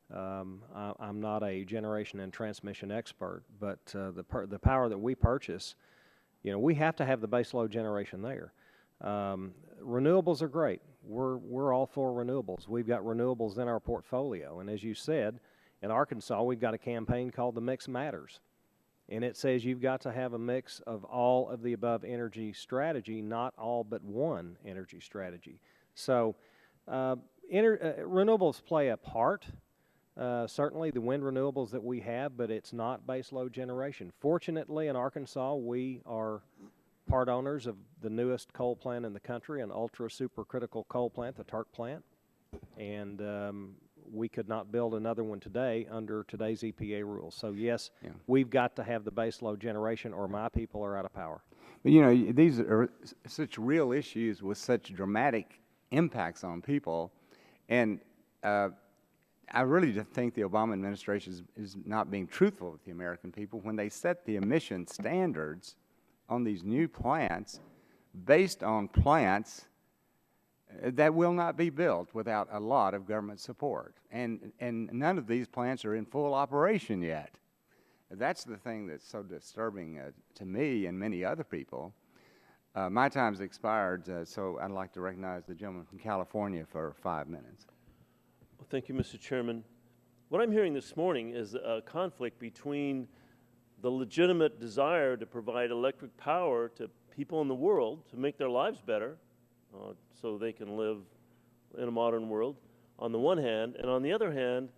[SPEAKER 10] I'm not a generation and transmission expert, but the power that we purchase, you know, we have to have the baseload generation there. Renewables are great. We're all for renewables. We've got renewables in our portfolio, and as you said, in Arkansas, we've got a campaign called The Mix Matters, and it says you've got to have a mix of all of the above energy strategy, not all but one energy strategy. So renewables play a part. Certainly the wind renewables that we have, but it's not baseload generation. Fortunately, in Arkansas, we are part owners of the newest coal plant in the country, an ultra supercritical coal plant, the Turk plant, and we could not build another one today under today's EPA rules. So yes, we've got to have the baseload generation, or my people are out of power.
[SPEAKER 1] But you know, these are such real issues with such dramatic impacts on people, and I really think the Obama administration is not being truthful with the American people when they set the emission standards on these new plants based on plants that will not be built without a lot of government support. And none of these plants are in full operation yet. That's the thing that's so disturbing to me and many other people. My time's expired, so I'd like to recognize the gentleman from California for 5 minutes.
[SPEAKER 2] Well, thank you, Mr. Chairman. What I'm hearing this morning is a conflict between the legitimate desire to provide electric power to people in the world to make their lives better so they can live in a modern world, on the one hand, and on the other hand,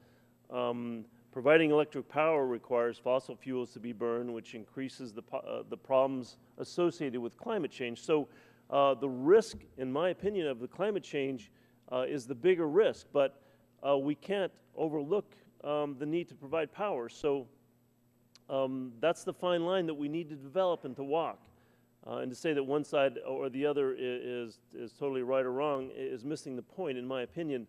[SPEAKER 2] providing electric power requires fossil fuels to be burned, which increases the problems associated with climate change. So the risk, in my opinion, of the climate change is the bigger risk, but we can't overlook the need to provide power. So that's the fine line that we need to develop and to walk. And to say that one side or the other is totally right or wrong is missing the point, in my opinion.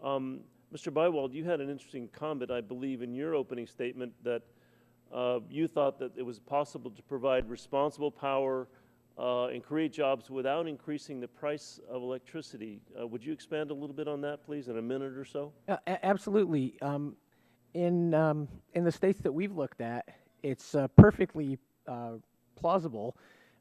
[SPEAKER 2] Mr. Bywald, you had an interesting comment, I believe, in your opening statement that you thought that it was possible to provide responsible power and create jobs without increasing the price of electricity. Would you expand a little bit on that, please, in a minute or so?
[SPEAKER 9] Absolutely. In the states that we've looked at, it's perfectly plausible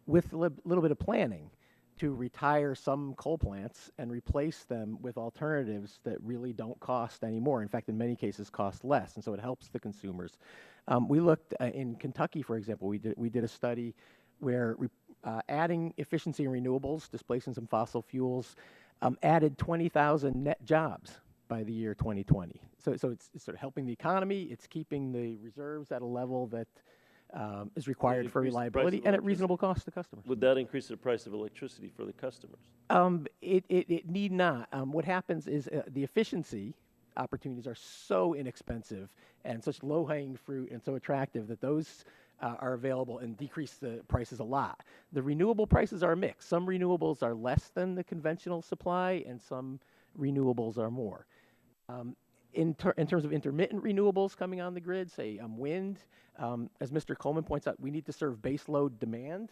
[SPEAKER 9] with a little bit of planning to retire some coal plants and replace them with alternatives that really don't cost any more. In fact, in many cases, cost less, and so it helps the consumers. We looked in Kentucky, for example. We did a study where adding efficiency and renewables, displacing some fossil fuels, added 20,000 net jobs by the year 2020. So it's sort of helping the economy. It's keeping the reserves at a level that is required for reliability and at reasonable cost to customers.
[SPEAKER 2] Would that increase the price of electricity for the customers?
[SPEAKER 9] It need not. What happens is the efficiency opportunities are so inexpensive and such low-hanging fruit and so attractive that those are available and decrease the prices a lot. The renewable prices are a mix. Some renewables are less than the conventional supply and some renewables are more. In terms of intermittent renewables coming on the grid, say wind, as Mr. Coleman points out, we need to serve baseload demand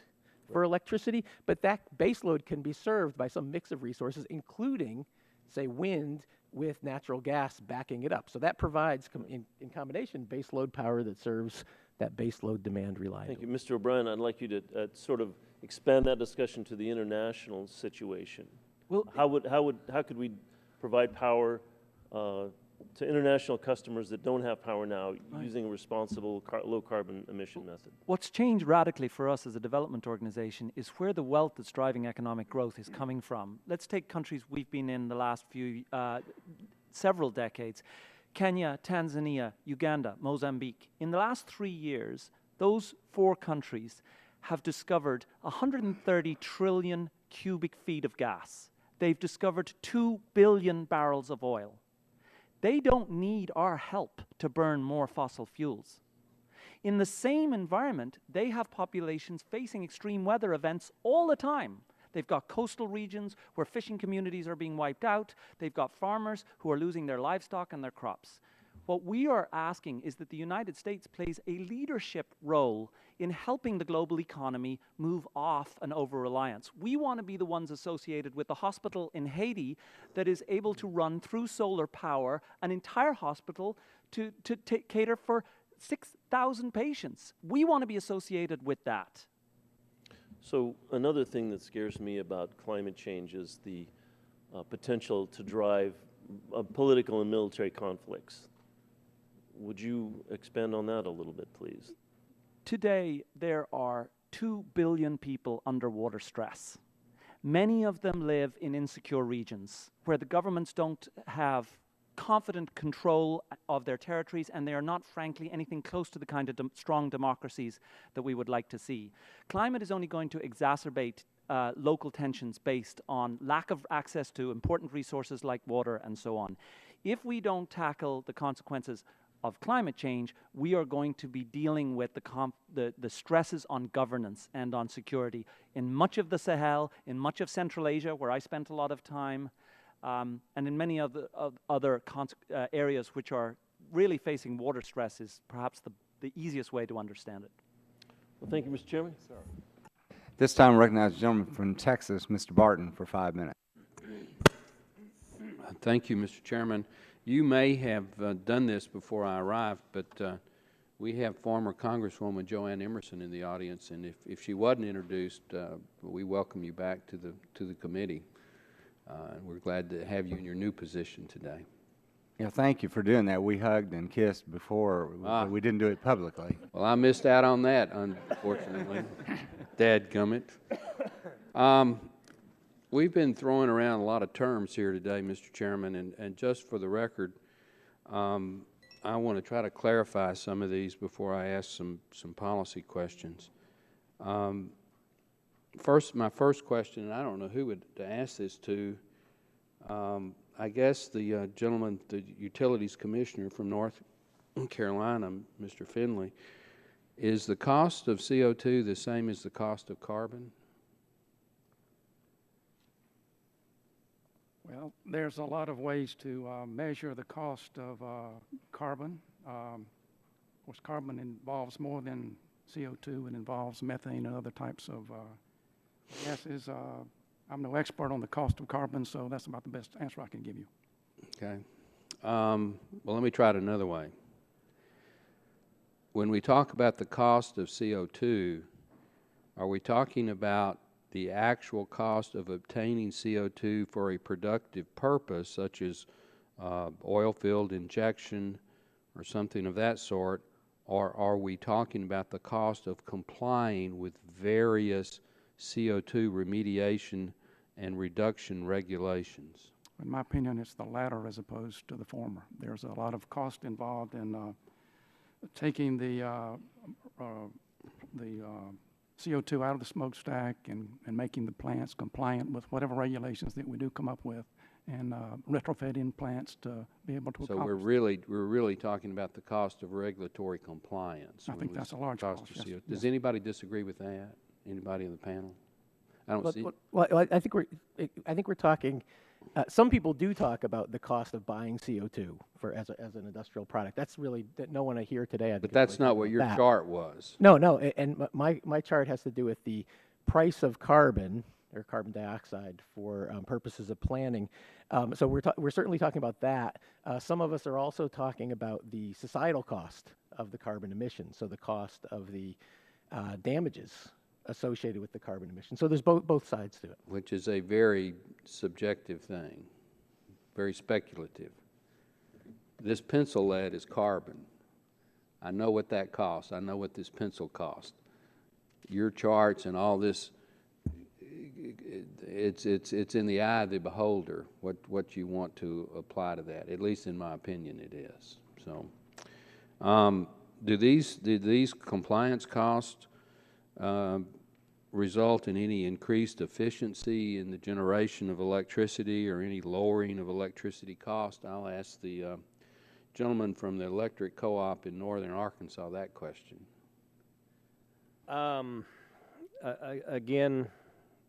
[SPEAKER 9] for electricity, but that baseload can be served by some mix of resources, including, say, wind with natural gas backing it up. So that provides, in combination, baseload power that serves that baseload demand reliably.
[SPEAKER 2] Thank you. Mr. O'Brien, I'd like you to sort of expand that discussion to the international situation. Well, how could we provide power to international customers that don't have power now using a responsible low carbon emission method?
[SPEAKER 11] What's changed radically for us as a development organization is where the wealth that's driving economic growth is coming from. Let's take countries we've been in the last several decades. Kenya, Tanzania, Uganda, Mozambique. In the last 3 years, those 4 countries have discovered 130 trillion cubic feet of gas. They've discovered 2 billion barrels of oil. They don't need our help to burn more fossil fuels. In the same environment, they have populations facing extreme weather events all the time. They've got coastal regions where fishing communities are being wiped out. They've got farmers who are losing their livestock and their crops. What we are asking is that the United States plays a leadership role in helping the global economy move off an over-reliance. We want to be the ones associated with the hospital in Haiti that is able to run through solar power an entire hospital to cater for 6,000 patients. We want to be associated with that.
[SPEAKER 2] So another thing that scares me about climate change is the potential to drive political and military conflicts. Would you expand on that a little bit, please?
[SPEAKER 11] Today, there are 2 billion people under water stress. Many of them live in insecure regions where the governments don't have confident control of their territories, and they are not, frankly, anything close to the kind of strong democracies that we would like to see. Climate is only going to exacerbate local tensions based on lack of access to important resources like water and so on. If we don't tackle the consequences of climate change, we are going to be dealing with the stresses on governance and on security in much of the Sahel, in much of Central Asia, where I spent a lot of time, and in many other areas which are really facing water stress is perhaps the easiest way to understand it.
[SPEAKER 2] Well, thank you, Mr. Chairman. Sir.
[SPEAKER 1] This time I recognize the gentleman from Texas, Mr. Barton, for 5 minutes.
[SPEAKER 13] Thank you, Mr. Chairman. You may have done this before I arrived, but we have former Congresswoman Joanne Emerson in the audience, and if she wasn't introduced, we welcome you back to the committee. We're glad to have you in your new position today.
[SPEAKER 1] Yeah, thank you for doing that. We hugged and kissed before, but we didn't do it publicly.
[SPEAKER 13] Well, I missed out on that, unfortunately. Dadgummit. We've been throwing around a lot of terms here today, Mr. Chairman, and just for the record, I want to try to clarify some of these before I ask some policy questions. My first question, and I don't know who to ask this to, I guess the gentleman, the Utilities Commissioner from North Carolina, Mr. Finley, is the cost of CO2 the same as the cost of carbon?
[SPEAKER 8] Well, there's a lot of ways to measure the cost of carbon. Of course, carbon involves more than CO2. It involves methane and other types of gases. I'm no expert on the cost of carbon, so that's about the best answer I can give you.
[SPEAKER 13] Okay. Well, let me try it another way. When we talk about the cost of CO2, are we talking about the actual cost of obtaining CO2 for a productive purpose, such as oil field injection or something of that sort, or are we talking about the cost of complying with various CO2 remediation and reduction regulations?
[SPEAKER 8] In my opinion, it's the latter as opposed to the former. There's a lot of cost involved in taking the CO2 out of the smokestack and making the plants compliant with whatever regulations that we do come up with, and retrofitting plants to be able to accomplish.
[SPEAKER 13] So we're really talking about the cost of regulatory compliance.
[SPEAKER 8] I think that's a large cost, yes.
[SPEAKER 13] Does
[SPEAKER 8] Yes.
[SPEAKER 13] anybody disagree with that? Anybody in the panel? I don't see.
[SPEAKER 9] Well, I think we're talking. Some people do talk about the cost of buying CO2 as an industrial product. That's really no one here today.
[SPEAKER 13] But that's not what your chart was.
[SPEAKER 9] No, and my chart has to do with the price of carbon or carbon dioxide for purposes of planning. So we're certainly talking about that. Some of us are also talking about the societal cost of the carbon emissions, so the cost of the damages associated with the carbon emission. So there's both sides to it.
[SPEAKER 13] Which is a very subjective thing, very speculative. This pencil lead is carbon. I know what that costs. I know what this pencil costs. Your charts and all this, it's in the eye of the beholder what you want to apply to that. At least in my opinion, it is. So, do these compliance costs result in any increased efficiency in the generation of electricity or any lowering of electricity cost? I'll ask the gentleman from the electric co-op in northern Arkansas that question.
[SPEAKER 10] Again,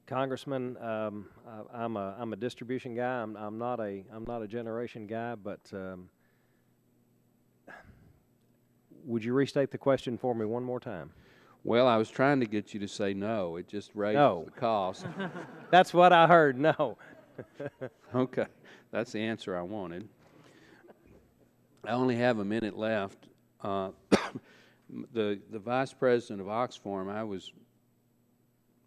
[SPEAKER 10] Congressman, I'm a distribution guy. I'm not a generation guy, but would you restate the question for me one more time?
[SPEAKER 13] Well, I was trying to get you to say no. It just raises the cost.
[SPEAKER 10] That's what I heard, no.
[SPEAKER 13] Okay, that's the answer I wanted. I only have a minute left. The Vice President of Oxfam,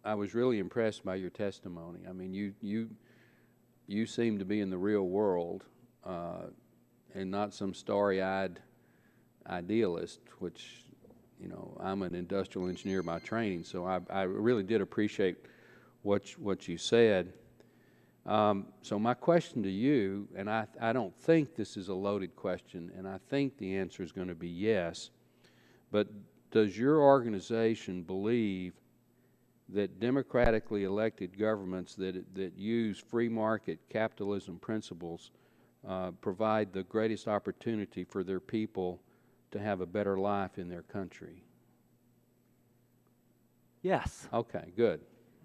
[SPEAKER 13] I was really impressed by your testimony. I mean, you seem to be in the real world and not some starry-eyed idealist, which, you know, I'm an industrial engineer by training, so I really did appreciate what you said. So my question to you, and I don't think this is a loaded question, and I think the answer is going to be yes, but does your organization believe that democratically elected governments that use free market capitalism principles provide the greatest opportunity for their people to have a better life in their country?
[SPEAKER 11] Yes.
[SPEAKER 13] Okay, good,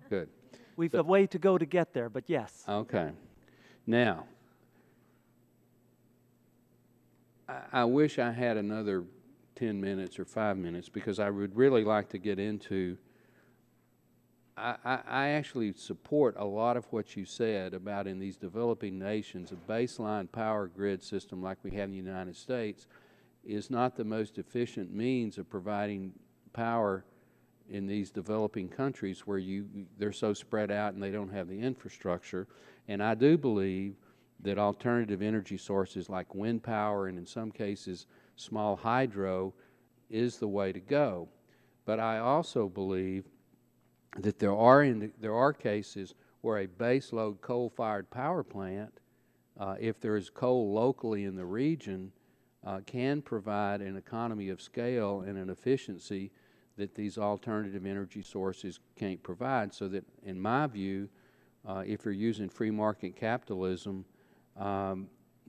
[SPEAKER 13] good.
[SPEAKER 11] We've a way to go to get there, but yes.
[SPEAKER 13] Okay. Now, I wish I had another 10 minutes or 5 minutes because I would really like to get into, I actually support a lot of what you said about in these developing nations, a baseline power grid system like we have in the United States is not the most efficient means of providing power in these developing countries where they're so spread out and they don't have the infrastructure. And I do believe that alternative energy sources like wind power and in some cases small hydro is the way to go. But I also believe that there are cases where a baseload coal-fired power plant, if there is coal locally in the region, can provide an economy of scale and an efficiency that these alternative energy sources can't provide. So that, in my view, if you're using free market capitalism,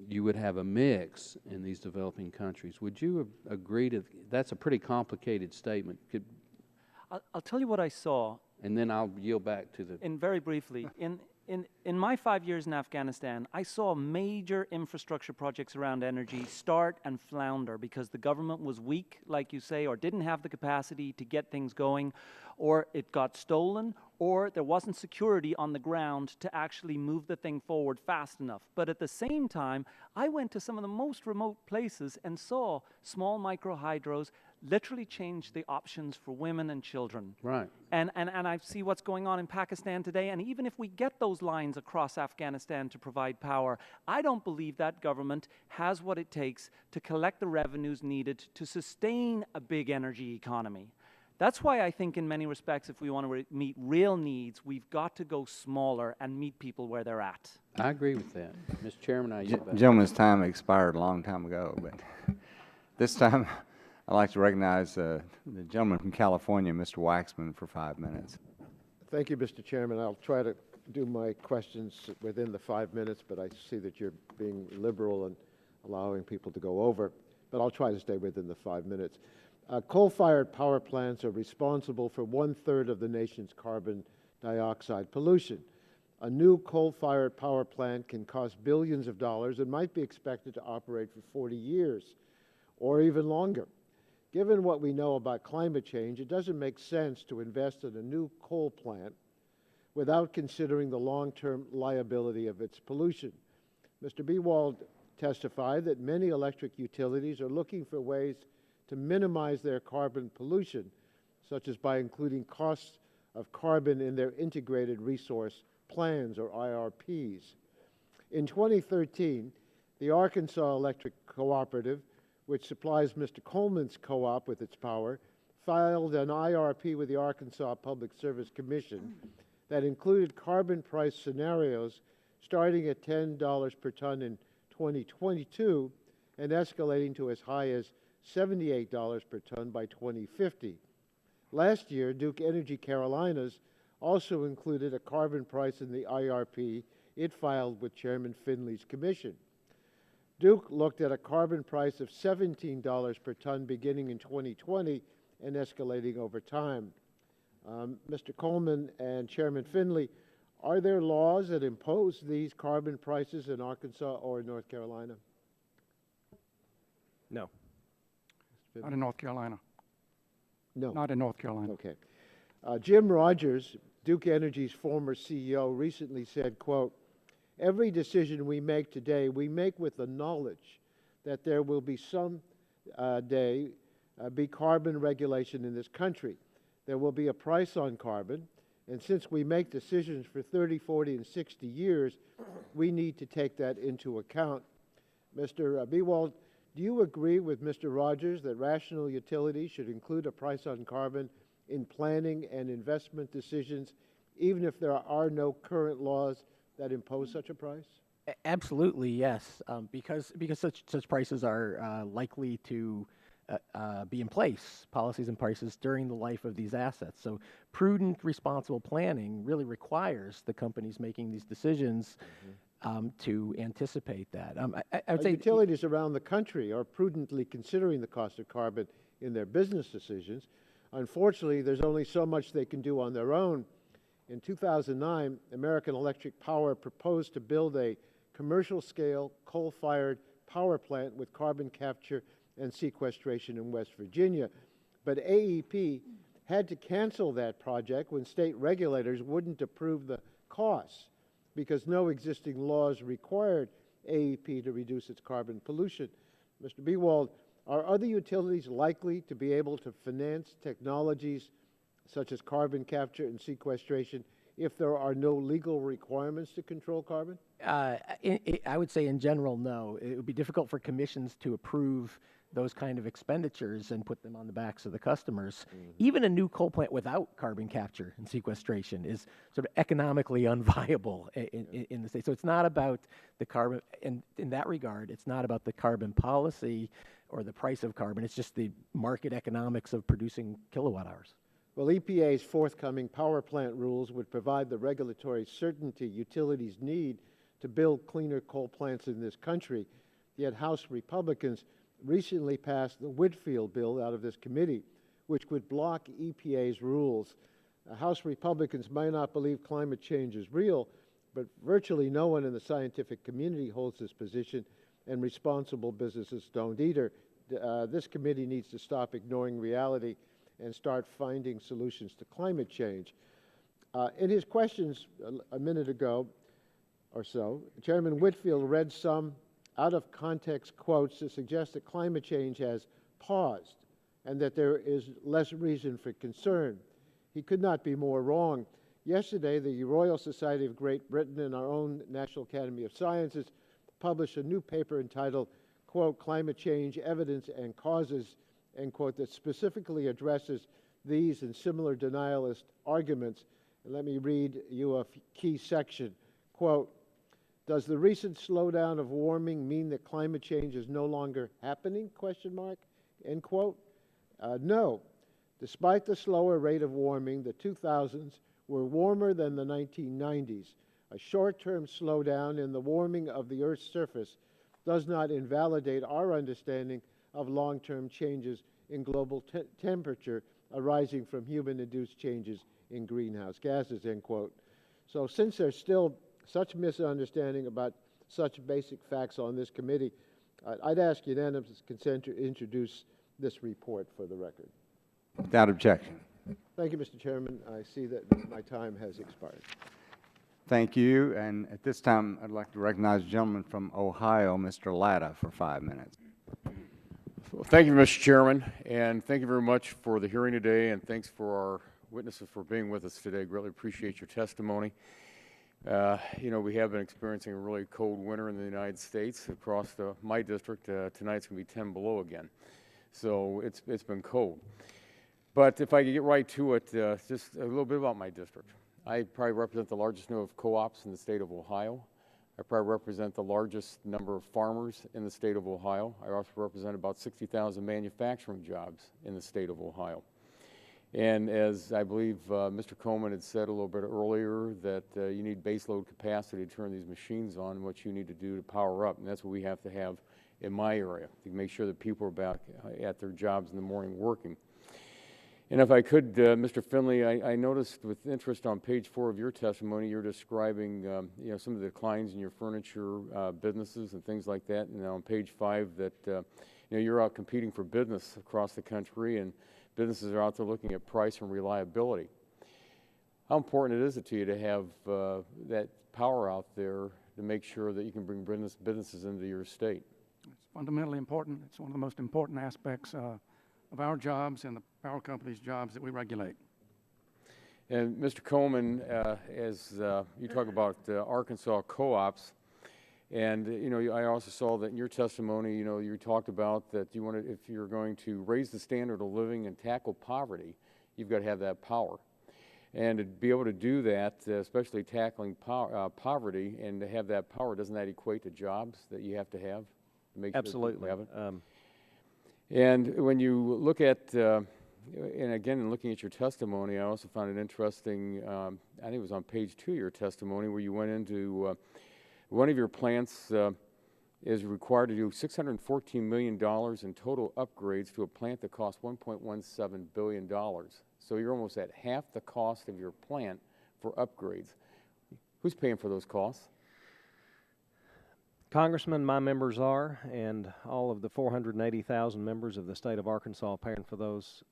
[SPEAKER 13] you would have a mix in these developing countries. Would you agree to, that's a pretty complicated statement.
[SPEAKER 11] I'll tell you what I saw.
[SPEAKER 13] And then I'll yield back to the...
[SPEAKER 11] And very briefly, in my 5 years in Afghanistan, I saw major infrastructure projects around energy start and flounder because the government was weak, like you say, or didn't have the capacity to get things going, or it got stolen, or there wasn't security on the ground to actually move the thing forward fast enough. But at the same time, I went to some of the most remote places and saw small micro-hydros literally change the options for women and children.
[SPEAKER 13] Right.
[SPEAKER 11] And I see what's going on in Pakistan today, and even if we get those lines across Afghanistan to provide power, I don't believe that government has what it takes to collect the revenues needed to sustain a big energy economy. That's why I think in many respects, if we want to meet real needs, we've got to go smaller and meet people where they're at.
[SPEAKER 13] I agree with that. Mr. Chairman, I yield back.
[SPEAKER 1] Gentleman's time expired a long time ago, but this time I'd like to recognize the gentleman from California, Mr. Waxman, for 5 minutes.
[SPEAKER 7] Thank you, Mr. Chairman. I'll try to do my questions within the 5 minutes, but I see that you're being liberal and allowing people to go over. But I'll try to stay within the 5 minutes. Coal-fired power plants are responsible for 1/3 of the nation's carbon dioxide pollution. A new coal-fired power plant can cost billions of dollars and might be expected to operate for 40 years or even longer. Given what we know about climate change, it doesn't make sense to invest in a new coal plant without considering the long-term liability of its pollution. Mr. Biewald testified that many electric utilities are looking for ways to minimize their carbon pollution, such as by including costs of carbon in their integrated resource plans, or IRPs. In 2013, the Arkansas Electric Cooperative, which supplies Mr. Coleman's co-op with its power, filed an IRP with the Arkansas Public Service Commission that included carbon price scenarios starting at $10 per ton in 2022 and escalating to as high as $78 per ton by 2050. Last year, Duke Energy Carolinas also included a carbon price in the IRP it filed with Chairman Finley's commission. Duke looked at a carbon price of $17 per ton beginning in 2020 and escalating over time. Mr. Coleman and Chairman Finley, are there laws that impose these carbon prices in Arkansas or North Carolina?
[SPEAKER 10] No.
[SPEAKER 8] Not in North Carolina.
[SPEAKER 7] No.
[SPEAKER 8] Not in North Carolina.
[SPEAKER 7] Okay. Jim Rogers, Duke Energy's former CEO, recently said, quote, "Every decision we make today, we make with the knowledge that there will be some day be carbon regulation in this country. There will be a price on carbon, and since we make decisions for 30, 40, and 60 years, we need to take that into account." Mr. Biewald, do you agree with Mr. Rogers that rational utilities should include a price on carbon in planning and investment decisions, even if there are no current laws that impose such a price?
[SPEAKER 9] Absolutely, yes, because such prices are likely to be in place, policies and prices during the life of these assets. So prudent, responsible planning really requires the companies making these decisions to anticipate that. I would say
[SPEAKER 7] utilities around the country are prudently considering the cost of carbon in their business decisions. Unfortunately, there's only so much they can do on their own. In 2009, American Electric Power proposed to build a commercial-scale coal-fired power plant with carbon capture and sequestration in West Virginia. But AEP had to cancel that project when state regulators wouldn't approve the costs because no existing laws required AEP to reduce its carbon pollution. Mr. Biewald, are other utilities likely to be able to finance technologies such as carbon capture and sequestration if there are no legal requirements to control carbon?
[SPEAKER 9] I would say in general, no. It would be difficult for commissions to approve those kind of expenditures and put them on the backs of the customers. Even a new coal plant without carbon capture and sequestration is sort of economically unviable in the state. So it's not about the carbon, and in that regard, it's not about the carbon policy or the price of carbon. It's just the market economics of producing kilowatt hours.
[SPEAKER 7] Well, EPA's forthcoming power plant rules would provide the regulatory certainty utilities need to build cleaner coal plants in this country. Yet House Republicans recently passed the Whitfield bill out of this committee, which would block EPA's rules. House Republicans may not believe climate change is real, but virtually no one in the scientific community holds this position, and responsible businesses don't either. This committee needs to stop ignoring reality and start finding solutions to climate change. In his questions a minute ago or so, Chairman Whitfield read some out-of-context quotes to suggest that climate change has paused and that there is less reason for concern. He could not be more wrong. Yesterday, the Royal Society of Great Britain and our own National Academy of Sciences published a new paper entitled, quote, Climate Change, Evidence and Causes, end quote, that specifically addresses these and similar denialist arguments. And let me read you a key section. Quote, does the recent slowdown of warming mean that climate change is no longer happening, question mark, end quote? No. Despite the slower rate of warming, the 2000s were warmer than the 1990s. A short-term slowdown in the warming of the Earth's surface does not invalidate our understanding of long-term changes in global temperature arising from human-induced changes in greenhouse gases, end quote. So since there's still such misunderstanding about such basic facts on this committee, I'd ask unanimous consent to introduce this report for the record.
[SPEAKER 1] Without objection.
[SPEAKER 7] Thank you, Mr. Chairman. I see that my time has expired.
[SPEAKER 1] Thank you. And at this time, I'd like to recognize the gentleman from Ohio, Mr. Latta, for 5 minutes.
[SPEAKER 14] Well, thank you, Mr. Chairman, and thank you very much for the hearing today, and thanks for our witnesses for being with us today. Greatly appreciate your testimony. You know, we have been experiencing a really cold winter in the United States. Across my district, tonight's going to be 10 below again. So it's been cold. But if I could get right to it, just a little bit about my district. I probably represent the largest number of co-ops in the state of Ohio. I probably represent the largest number of farmers in the state of Ohio. I also represent about 60,000 manufacturing jobs in the state of Ohio. And as I believe Mr. Coleman had said a little bit earlier, that you need baseload capacity to turn these machines on, and what you need to do to power up. And that's what we have to have in my area, to make sure that people are back at their jobs in the morning working. And if I could, Mr. Finley, I noticed with interest on page 4 of your testimony, you're describing you know, some of the declines in your furniture businesses and things like that. And on page 5 that you know, you're out competing for business across the country, and businesses are out there looking at price and reliability. How important is it to you to have that power out there to make sure that you can bring businesses into your state?
[SPEAKER 8] It's fundamentally important. It's one of the most important aspects of our jobs and the power companies' jobs that we regulate.
[SPEAKER 14] And Mr. Coleman, as you talk about Arkansas co-ops, and you know, I also saw that in your testimony, you know, you talked about that you wanted, if you're going to raise the standard of living and tackle poverty, you've got to have that power. And to be able to do that, especially tackling poverty, and to have that power, doesn't that equate to jobs that you have to have? To make
[SPEAKER 10] Absolutely.
[SPEAKER 14] Sure that you have it? And when you look at, and again, in looking at your testimony, I also found it interesting, I think it was on page 2 of your testimony, where you went into one of your plants is required to do $614 million in total upgrades to a plant that costs $1.17 billion. So you're almost at half the cost of your plant for upgrades. Who's paying for those costs?
[SPEAKER 10] Congressman, my members are, and all of the 480,000 members of the state of Arkansas are paying for those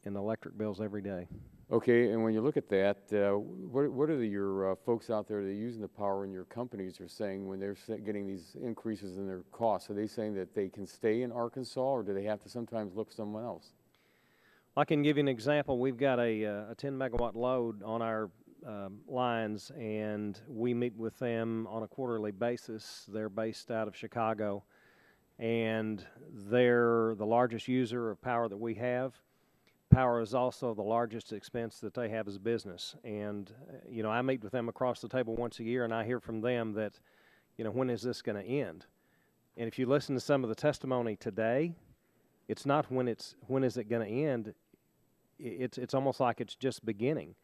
[SPEAKER 10] in electric bills every day.
[SPEAKER 14] Okay, and when you look at that, what are your folks out there that are using the power in your companies are saying when they're getting these increases in their costs? Are they saying that they can stay in Arkansas, or do they have to sometimes look somewhere else?
[SPEAKER 10] I can give you an example. We've got a 10 megawatt load on our lines, and we meet with them on a quarterly basis. They're based out of Chicago, and they're the largest user of power that we have. Power is also the largest expense that they have as a business. And, you know, I meet with them across the table once a year, and I hear from them that, you know, when is this going to end? And if you listen to some of the testimony today, it's not when is it going to end. It's almost like it's just beginning.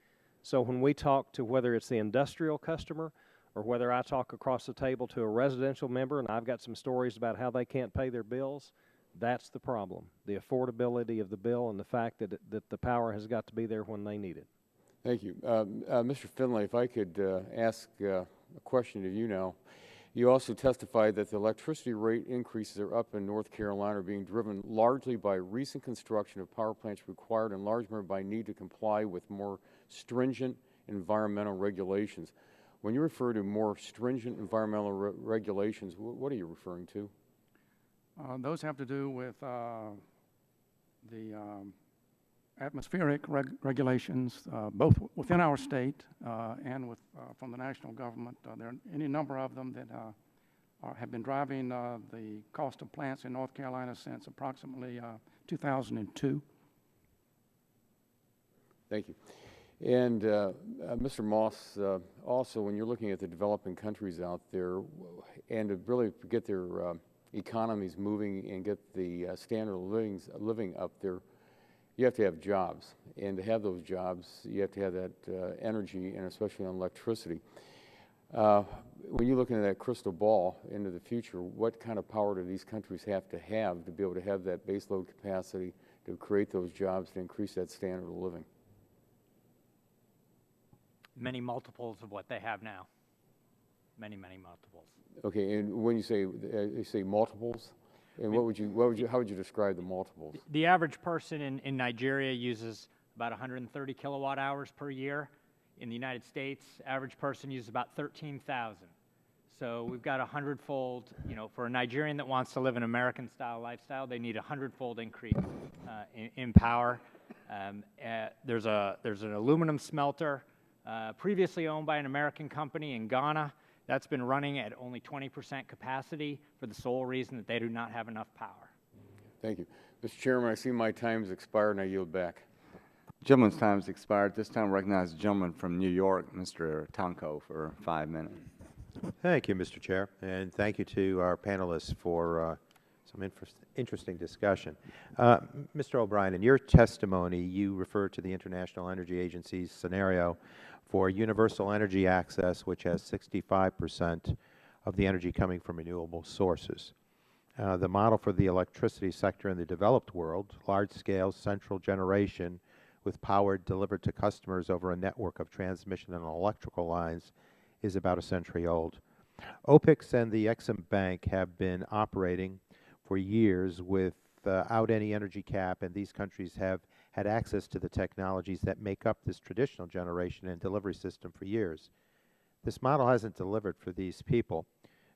[SPEAKER 10] So when we talk to whether it's the industrial customer or whether I talk across the table to a residential member, and I've got some stories about how they can't pay their bills, that's the problem, the affordability of the bill and the fact that the power has got to be there when they need it.
[SPEAKER 14] Thank you. Mr. Finlay, if I could ask a question of you now. You also testified that the electricity rate increases are up in North Carolina are being driven largely by recent construction of power plants required in large measure by need to comply with more stringent environmental regulations. When you refer to more stringent environmental regulations, what are you referring to?
[SPEAKER 8] Those have to do with the atmospheric regulations, both within our state and with, from the national government. There are any number of them that have been driving the cost of plants in North Carolina since approximately 2002.
[SPEAKER 14] Thank you. And Mr. Moss, also when you're looking at the developing countries out there and to really get their economies moving and get the standard of living up there, you have to have jobs. And to have those jobs, you have to have that energy, and especially on electricity. When you look into that crystal ball into the future, what kind of power do these countries have to be able to have that baseload capacity to create those jobs to increase that standard of living?
[SPEAKER 12] Many multiples of what they have now. Many, many multiples.
[SPEAKER 14] Okay, and when you say multiples, and how would you describe the multiples?
[SPEAKER 12] The average person in Nigeria uses about 130 kilowatt hours per year. In the United States, average person uses about 13,000. So we've got a 100-fold, you know, for a Nigerian that wants to live an American-style lifestyle, they need a 100-fold increase in power. There's an aluminum smelter previously owned by an American company in Ghana that's been running at only 20% capacity for the sole reason that they do not have enough power.
[SPEAKER 14] Thank you. Mr. Chairman, I see my time has expired and I yield back.
[SPEAKER 1] Gentleman's time has expired. This time I recognize the gentleman from New York, Mr. Tonko, for 5 minutes.
[SPEAKER 15] Thank you, Mr. Chair, and thank you to our panelists for some interesting discussion. Mr. O'Brien, in your testimony, you referred to the International Energy Agency's scenario for universal energy access, which has 65% of the energy coming from renewable sources. The model for the electricity sector in the developed world, large-scale central generation with power delivered to customers over a network of transmission and electrical lines, is about a century old. OPICS and the Exim Bank have been operating for years without any energy cap, and these countries have had access to the technologies that make up this traditional generation and delivery system for years. This model hasn't delivered for these people,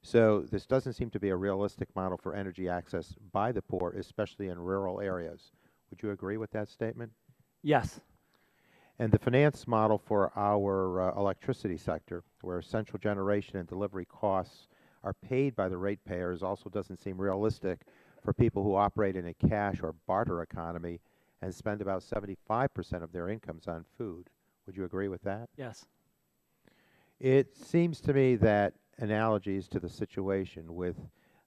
[SPEAKER 15] so this doesn't seem to be a realistic model for energy access by the poor, especially in rural areas. Would you agree with that statement?
[SPEAKER 11] Yes.
[SPEAKER 15] And the finance model for our electricity sector, where central generation and delivery costs are paid by the ratepayers, also doesn't seem realistic for people who operate in a cash or barter economy and spend about 75% of their incomes on food. Would you agree with that?
[SPEAKER 11] Yes.
[SPEAKER 15] It seems to me that analogies to the situation with,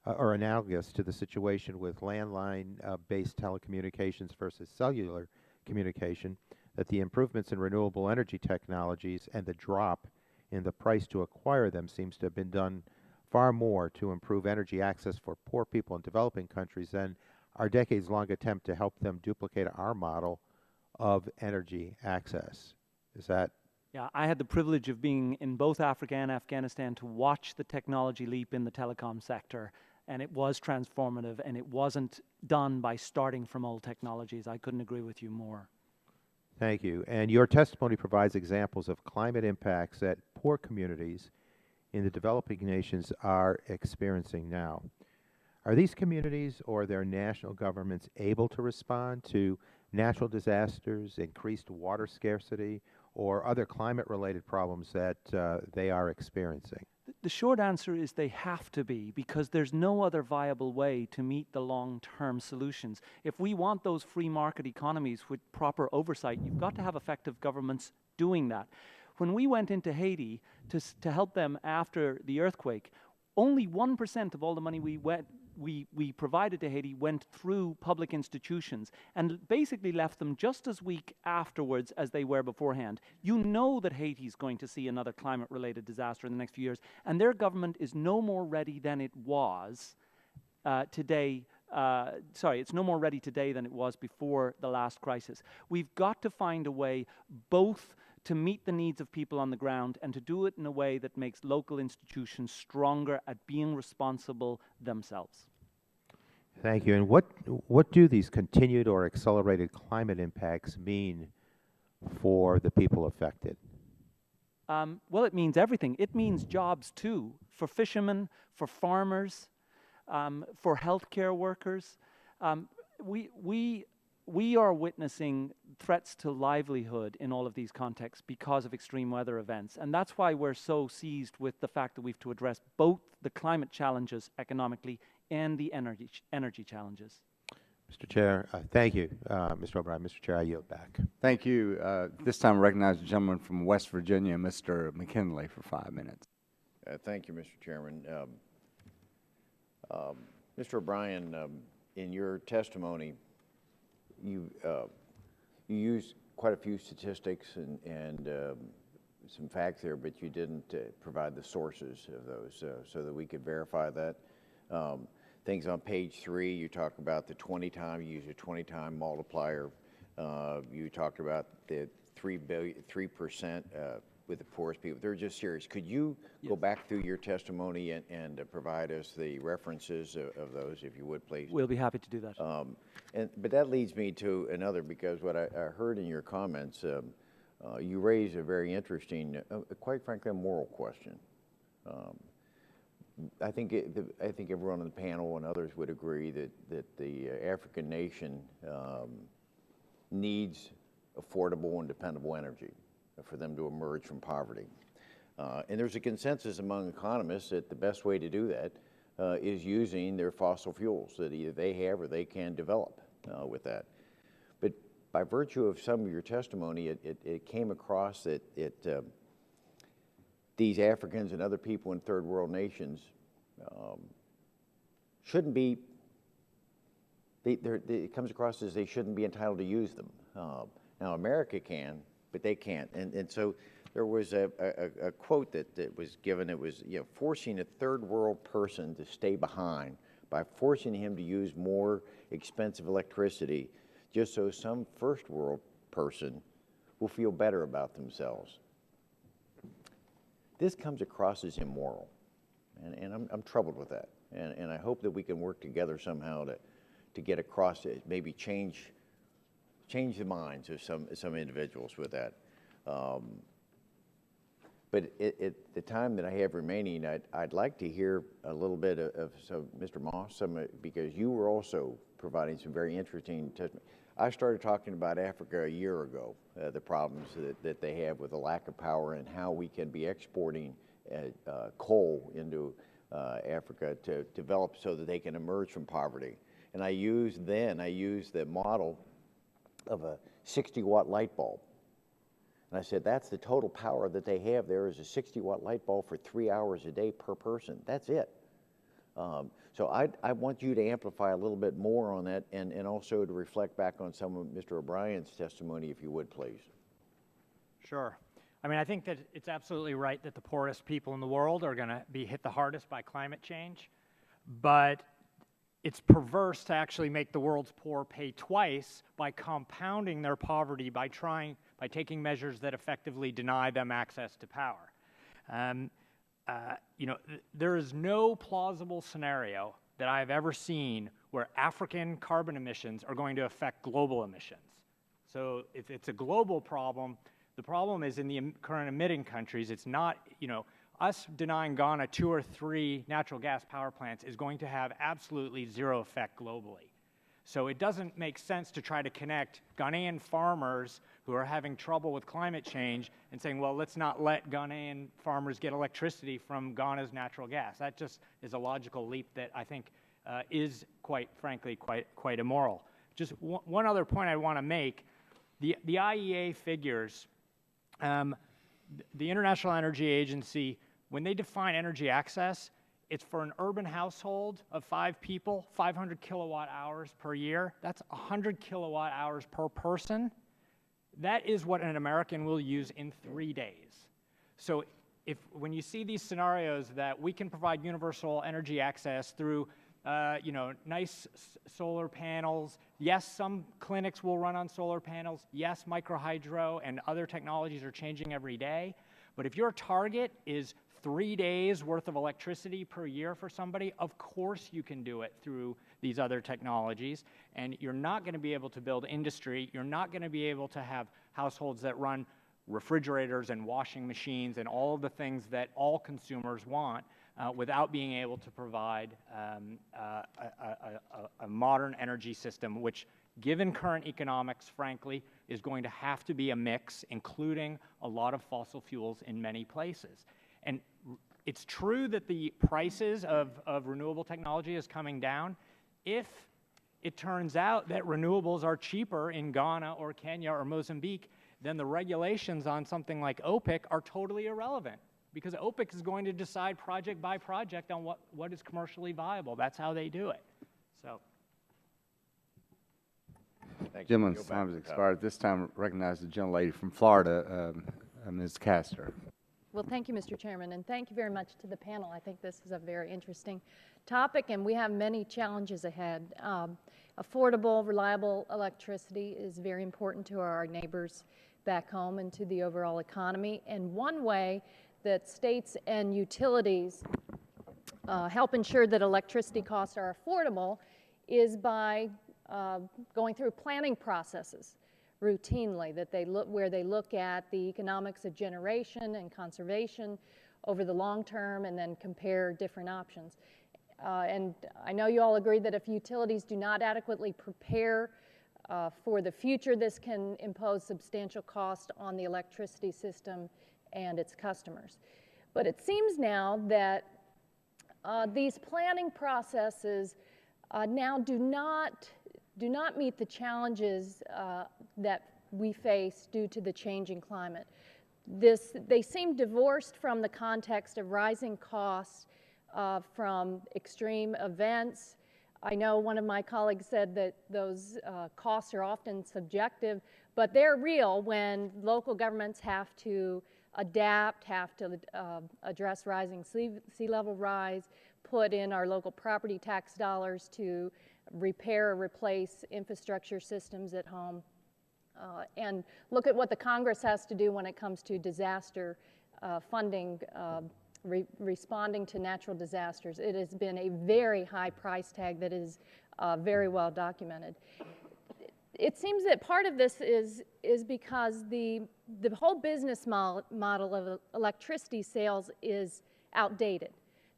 [SPEAKER 15] or analogous to the situation with landline-based telecommunications versus cellular communication, that the improvements in renewable energy technologies and the drop in the price to acquire them seems to have been done far more to improve energy access for poor people in developing countries than our decades-long attempt to help them duplicate our model of energy access. Is that?
[SPEAKER 11] Yeah, I had the privilege of being in both Africa and Afghanistan to watch the technology leap in the telecom sector, and it was transformative, and it wasn't done by starting from old technologies. I couldn't agree with you more.
[SPEAKER 15] Thank you. And your testimony provides examples of climate impacts that poor communities in the developing nations are experiencing now. Are these communities or their national governments able to respond to natural disasters, increased water scarcity, or other climate-related problems that they are experiencing?
[SPEAKER 11] The short answer is they have to be, because there's no other viable way to meet the long-term solutions. If we want those free market economies with proper oversight, you've got to have effective governments doing that. When we went into Haiti to help them after the earthquake, only 1% of all the money we provided to Haiti went through public institutions and basically left them just as weak afterwards as they were beforehand. You know that Haiti is going to see another climate-related disaster in the next few years, and their government is no more ready than it was today. It's no more ready today than it was before the last crisis. We've got to find a way both to meet the needs of people on the ground and to do it in a way that makes local institutions stronger at being responsible themselves.
[SPEAKER 15] Thank you. And what do these continued or accelerated climate impacts mean for the people affected?
[SPEAKER 11] Well, it means everything. It means jobs too, for fishermen, for farmers, for healthcare workers. We are witnessing threats to livelihood in all of these contexts because of extreme weather events. And that's why we're so seized with the fact that we have to address both the climate challenges economically and the energy challenges.
[SPEAKER 15] Mr. Chair, thank you, Mr. O'Brien. Mr. Chair, I yield back.
[SPEAKER 1] Thank you. This time I recognize the gentleman from West Virginia, Mr. McKinley, for 5 minutes.
[SPEAKER 16] Thank you, Mr. Chairman. Mr. O'Brien, in your testimony, you used quite a few statistics and some facts there, but you didn't provide the sources of those so that we could verify that. Things on page 3, you talk about the 20-time, you use a 20-time multiplier. You talked about the 3% with the poorest people. They're just serious. Could you go back through your testimony and provide us the references of those, if you would, please?
[SPEAKER 11] We'll be happy to do that.
[SPEAKER 16] But that leads me to another, because what I heard in your comments, you raised a very interesting, quite frankly, a moral question. I think everyone on the panel and others would agree that the African nation needs affordable and dependable energy for them to emerge from poverty. And there's a consensus among economists that the best way to do that is using their fossil fuels that either they have or they can develop with that. But by virtue of some of your testimony, it came across that these Africans and other people in third world nations shouldn't be, it comes across as they shouldn't be entitled to use them. Now America can, but they can't. And so there was a quote that was given. It was, forcing a third world person to stay behind by forcing him to use more expensive electricity just so some first world person will feel better about themselves. This comes across as immoral, and I'm troubled with that. And I hope that we can work together somehow to get across it, maybe change the minds of some individuals with that. But at the time that I have remaining, I'd like to hear a little bit of Mr. Moss, because you were also providing some very interesting testimony. I started talking about Africa a year ago, the problems that they have with the lack of power and how we can be exporting coal into Africa to develop so that they can emerge from poverty. And I used the model of a 60-watt light bulb. And I said, that's the total power that they have there is a 60-watt light bulb for 3 hours a day per person. That's it. So I want you to amplify a little bit more on that and also to reflect back on some of Mr. O'Brien's testimony, if you would, please.
[SPEAKER 12] Sure. I mean, I think that it's absolutely right that the poorest people in the world are going to be hit the hardest by climate change. But it's perverse to actually make the world's poor pay twice by compounding their poverty by taking measures that effectively deny them access to power. There is no plausible scenario that I have ever seen where African carbon emissions are going to affect global emissions. So if it's a global problem, the problem is in the current emitting countries. It's not, us denying Ghana 2 or 3 natural gas power plants is going to have absolutely zero effect globally. So it doesn't make sense to try to connect Ghanaian farmers who are having trouble with climate change and saying, well, let's not let Ghanaian farmers get electricity from Ghana's natural gas. That just is a logical leap that I think is, quite frankly, quite immoral. Just one other point I want to make. The IEA figures, the International Energy Agency, when they define energy access, it's for an urban household of 5 people, 500 kilowatt hours per year. That's 100 kilowatt hours per person. That is what an American will use in 3 days. So when you see these scenarios that we can provide universal energy access through nice solar panels. Yes, some clinics will run on solar panels. Yes, microhydro and other technologies are changing every day. But if your target is 3 days worth of electricity per year for somebody, of course you can do it through these other technologies. And you're not going to be able to build industry. You're not going to be able to have households that run refrigerators and washing machines and all of the things that all consumers want without being able to provide a modern energy system, which, given current economics, frankly, is going to have to be a mix, including a lot of fossil fuels in many places. And it's true that the prices of renewable technology is coming down. If it turns out that renewables are cheaper in Ghana or Kenya or Mozambique, then the regulations on something like OPIC are totally irrelevant, because OPIC is going to decide project by project on what is commercially viable. That's how they do it. So.
[SPEAKER 1] Gentleman's time has expired. This time, recognize the gentlelady from Florida, Ms. Castor.
[SPEAKER 17] Well, thank you, Mr. Chairman, and thank you very much to the panel. I think this is a very interesting topic, and we have many challenges ahead. Affordable, reliable electricity is very important to our neighbors back home and to the overall economy. And one way that states and utilities help ensure that electricity costs are affordable is by going through planning processes routinely, where they look at the economics of generation and conservation over the long term and then compare different options. And I know you all agree that if utilities do not adequately prepare for the future, this can impose substantial cost on the electricity system and its customers. But it seems now that these planning processes now do not meet the challenges that we face due to the changing climate. They seem divorced from the context of rising costs from extreme events. I know one of my colleagues said that those costs are often subjective, but they're real when local governments have to adapt, have to address rising sea level rise, put in our local property tax dollars to repair or replace infrastructure systems at home, and look at what the Congress has to do when it comes to disaster funding, responding to natural disasters. It has been a very high price tag that is very well documented. It seems that part of this is because the whole business model of electricity sales is outdated.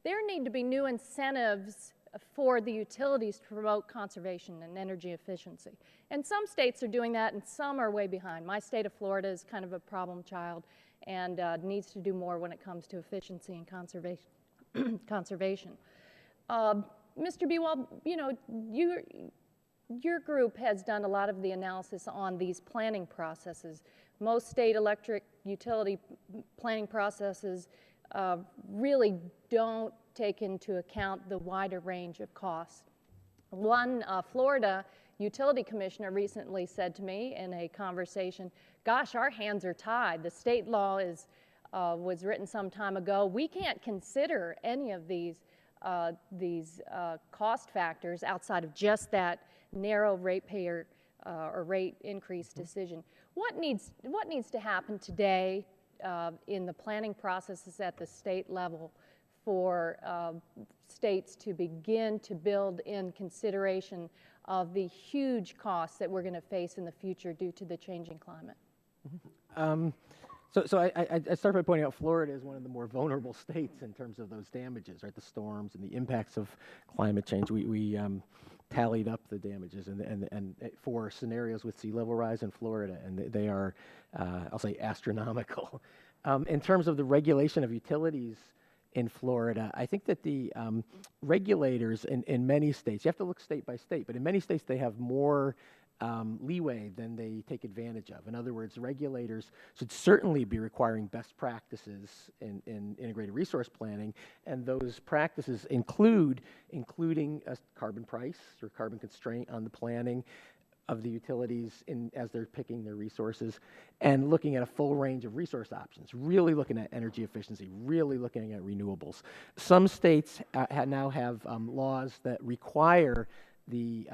[SPEAKER 17] There need to be new incentives for the utilities to promote conservation and energy efficiency. And some states are doing that and some are way behind. My state of Florida is kind of a problem child and needs to do more when it comes to efficiency and conservation. Mr. Buell, you know, your group has done a lot of the analysis on these planning processes. Most state electric utility planning processes really don't take into account the wider range of costs. One Florida utility commissioner recently said to me in a conversation, gosh, our hands are tied. The state law was written some time ago. We can't consider any of these cost factors outside of just that narrow ratepayer or rate increase decision. What needs to happen today in the planning processes at the state level for states to begin to build in consideration of the huge costs that we're going to face in the future due to the changing climate?
[SPEAKER 9] So I start by pointing out Florida is one of the more vulnerable states in terms of those damages, right? The storms and the impacts of climate change. tallied up the damages and for scenarios with sea level rise in Florida, and they are, I'll say, astronomical. In terms of the regulation of utilities in Florida, I think that the regulators in many states, you have to look state by state, but in many states they have more leeway than they take advantage of. In other words, regulators should certainly be requiring best practices in integrated resource planning, and those practices including a carbon price or carbon constraint on the planning of the utilities as they're picking their resources, and looking at a full range of resource options, really looking at energy efficiency, really looking at renewables. Some states now have laws that require the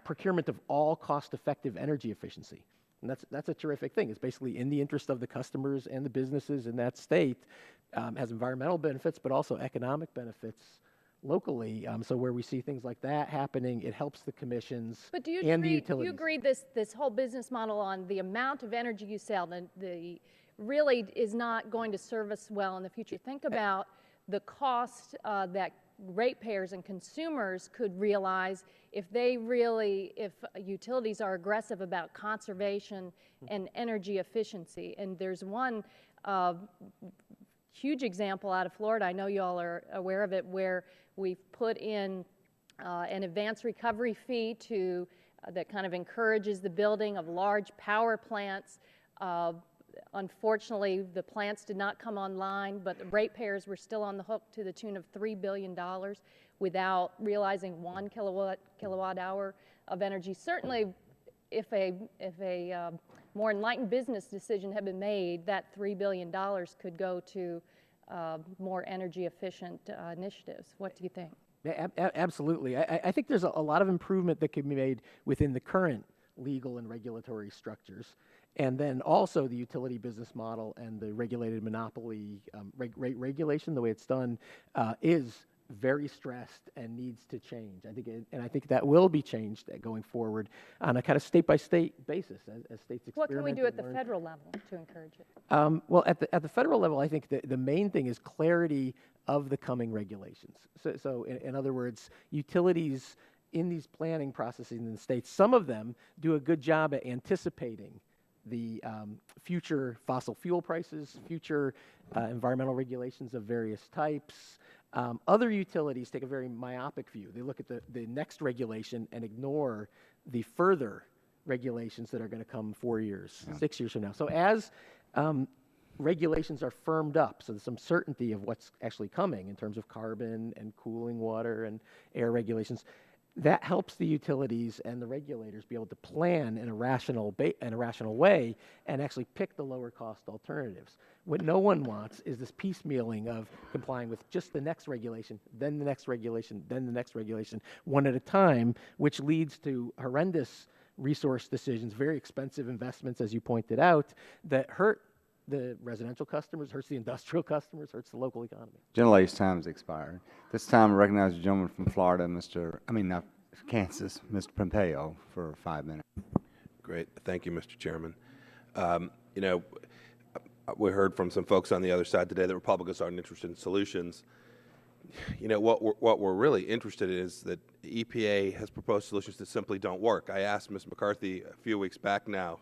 [SPEAKER 9] procurement of all cost-effective energy efficiency. And that's a terrific thing. It's basically in the interest of the customers and the businesses in that state. Has environmental benefits, but also economic benefits locally. So where we see things like that happening, it helps the commissions
[SPEAKER 17] But do you
[SPEAKER 9] and the
[SPEAKER 17] agree,
[SPEAKER 9] utilities.
[SPEAKER 17] do you agree this whole business model on the amount of energy you sell the really is not going to serve us well in the future? Think about the cost that ratepayers and consumers could realize if utilities are aggressive about conservation and energy efficiency. And there's one huge example out of Florida, I know you all are aware of it, where we've put in an advanced recovery fee that kind of encourages the building of large power plants. Unfortunately, the plants did not come online, but the ratepayers were still on the hook to the tune of $3 billion without realizing 1 kilowatt hour of energy. Certainly, if a more enlightened business decision had been made, that $3 billion could go to more energy efficient initiatives. What do you think?
[SPEAKER 9] Yeah, absolutely. I think there's a lot of improvement that can be made within the current legal and regulatory structures. And then also the utility business model and the regulated monopoly regulation, the way it's done, is very stressed and needs to change. I think that will be changed going forward on a kind of state-by-state basis as states experiment.
[SPEAKER 17] What can we do at the federal level to encourage it?
[SPEAKER 9] Well, at the federal level, I think the main thing is clarity of the coming regulations. So in other words, utilities in these planning processes in the states, some of them do a good job at anticipating the future fossil fuel prices, future environmental regulations of various types. Other utilities take a very myopic view. They look at the next regulation and ignore the further regulations that are going to come 4 years, 6 years from now. So as regulations are firmed up, so there's some certainty of what's actually coming in terms of carbon and cooling water and air regulations, that helps the utilities and the regulators be able to plan in a rational way and actually pick the lower cost alternatives. What no one wants is this piecemealing of complying with just the next regulation, then the next regulation, then the next regulation, one at a time, which leads to horrendous resource decisions, very expensive investments, as you pointed out, that hurt the residential customers, hurts the industrial customers, hurts the local economy.
[SPEAKER 1] Gentlelady's time has expired. This time I recognize the gentleman from Florida, Kansas, Mr. Pompeo, for 5 minutes.
[SPEAKER 18] Great. Thank you, Mr. Chairman. We heard from some folks on the other side today that Republicans aren't interested in solutions. What we're really interested in is that the EPA has proposed solutions that simply don't work. I asked Ms. McCarthy a few weeks back now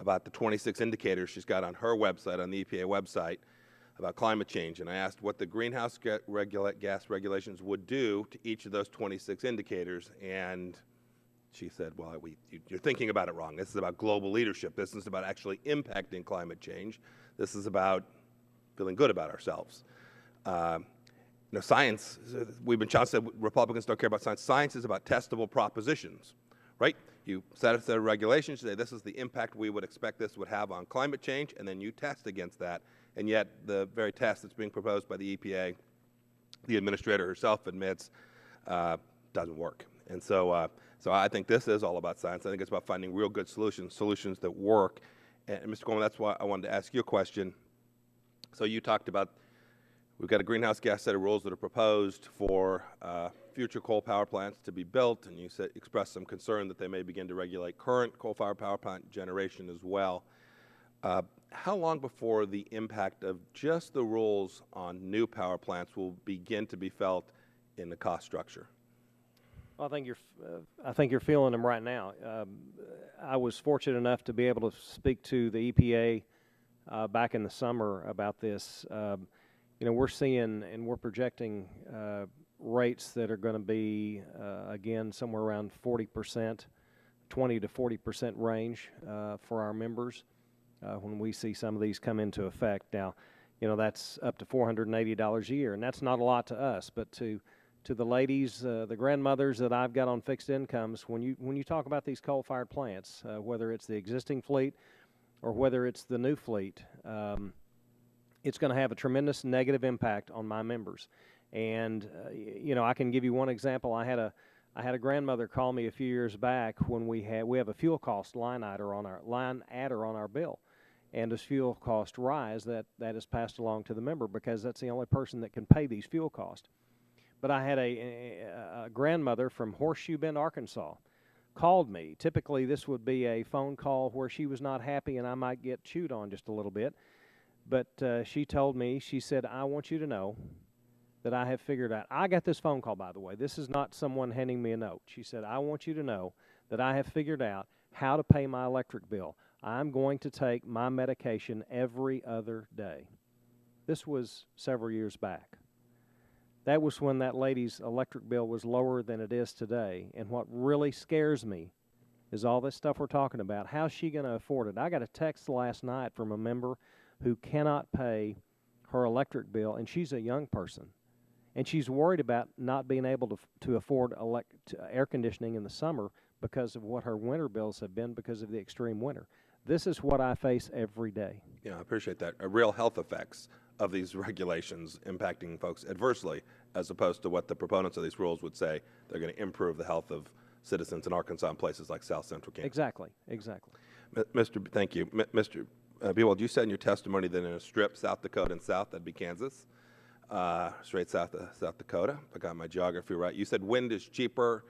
[SPEAKER 18] about the 26 indicators she's got on her website, on the EPA website, about climate change, and I asked what the greenhouse gas regulations would do to each of those 26 indicators, and she said, well, you're thinking about it wrong. This is about global leadership. This is about actually impacting climate change. This is about feeling good about ourselves. Science, we've been challenged that Republicans don't care about science. Science is about testable propositions, right? You set a set of regulations, you say this is the impact we would expect this would have on climate change, and then you test against that. And yet the very test that's being proposed by the EPA, the administrator herself admits, doesn't work. And so I think this is all about science. I think it's about finding real good solutions that work. And Mr. Coleman, that's why I wanted to ask you a question. So you talked about we've got a greenhouse gas set of rules that are proposed for future coal power plants to be built, and you expressed some concern that they may begin to regulate current coal-fired power plant generation as well. How long before the impact of just the rules on new power plants will begin to be felt in the cost structure?
[SPEAKER 10] Well, I think you're feeling them right now. I was fortunate enough to be able to speak to the EPA back in the summer about this. You know, we're seeing and we're projecting rates that are going to be again somewhere around 40%, 20 to 40% range for our members when we see some of these come into effect. Now, you know, that's up to $480 a year, and that's not a lot to us, but to the ladies, the grandmothers that I've got on fixed incomes, when you talk about these coal-fired plants, whether it's the existing fleet or whether it's the new fleet, it's going to have a tremendous negative impact on my members. And you know, I can give you one example. I had a grandmother call me a few years back when we have a fuel cost line adder on our bill, and as fuel costs rise, that is passed along to the member because that's the only person that can pay these fuel costs. But I had a grandmother from Horseshoe Bend, Arkansas, called me. Typically, this would be a phone call where she was not happy and I might get chewed on just a little bit. But she told me, she said, "I want you to know that I have figured out." I got this phone call, by the way. This is not someone handing me a note. She said, "I want you to know that I have figured out how to pay my electric bill. I'm going to take my medication every other day." This was several years back. That was when that lady's electric bill was lower than it is today. And what really scares me is all this stuff we're talking about. How's she going to afford it? I got a text last night from a member who cannot pay her electric bill, and she's a young person. And she's worried about not being able to afford air conditioning in the summer because of what her winter bills have been because of the extreme winter. This is what I face every day.
[SPEAKER 18] Yeah, I appreciate that. Real health effects of these regulations impacting folks adversely, as opposed to what the proponents of these rules would say they're going to improve the health of citizens in Arkansas and places like South Central Kansas.
[SPEAKER 10] Exactly, exactly.
[SPEAKER 18] Thank you. Mr. Buell, you said in your testimony that in a strip, South Dakota and south, that'd be Kansas, straight south of South Dakota, if I got my geography right. You said wind is cheaper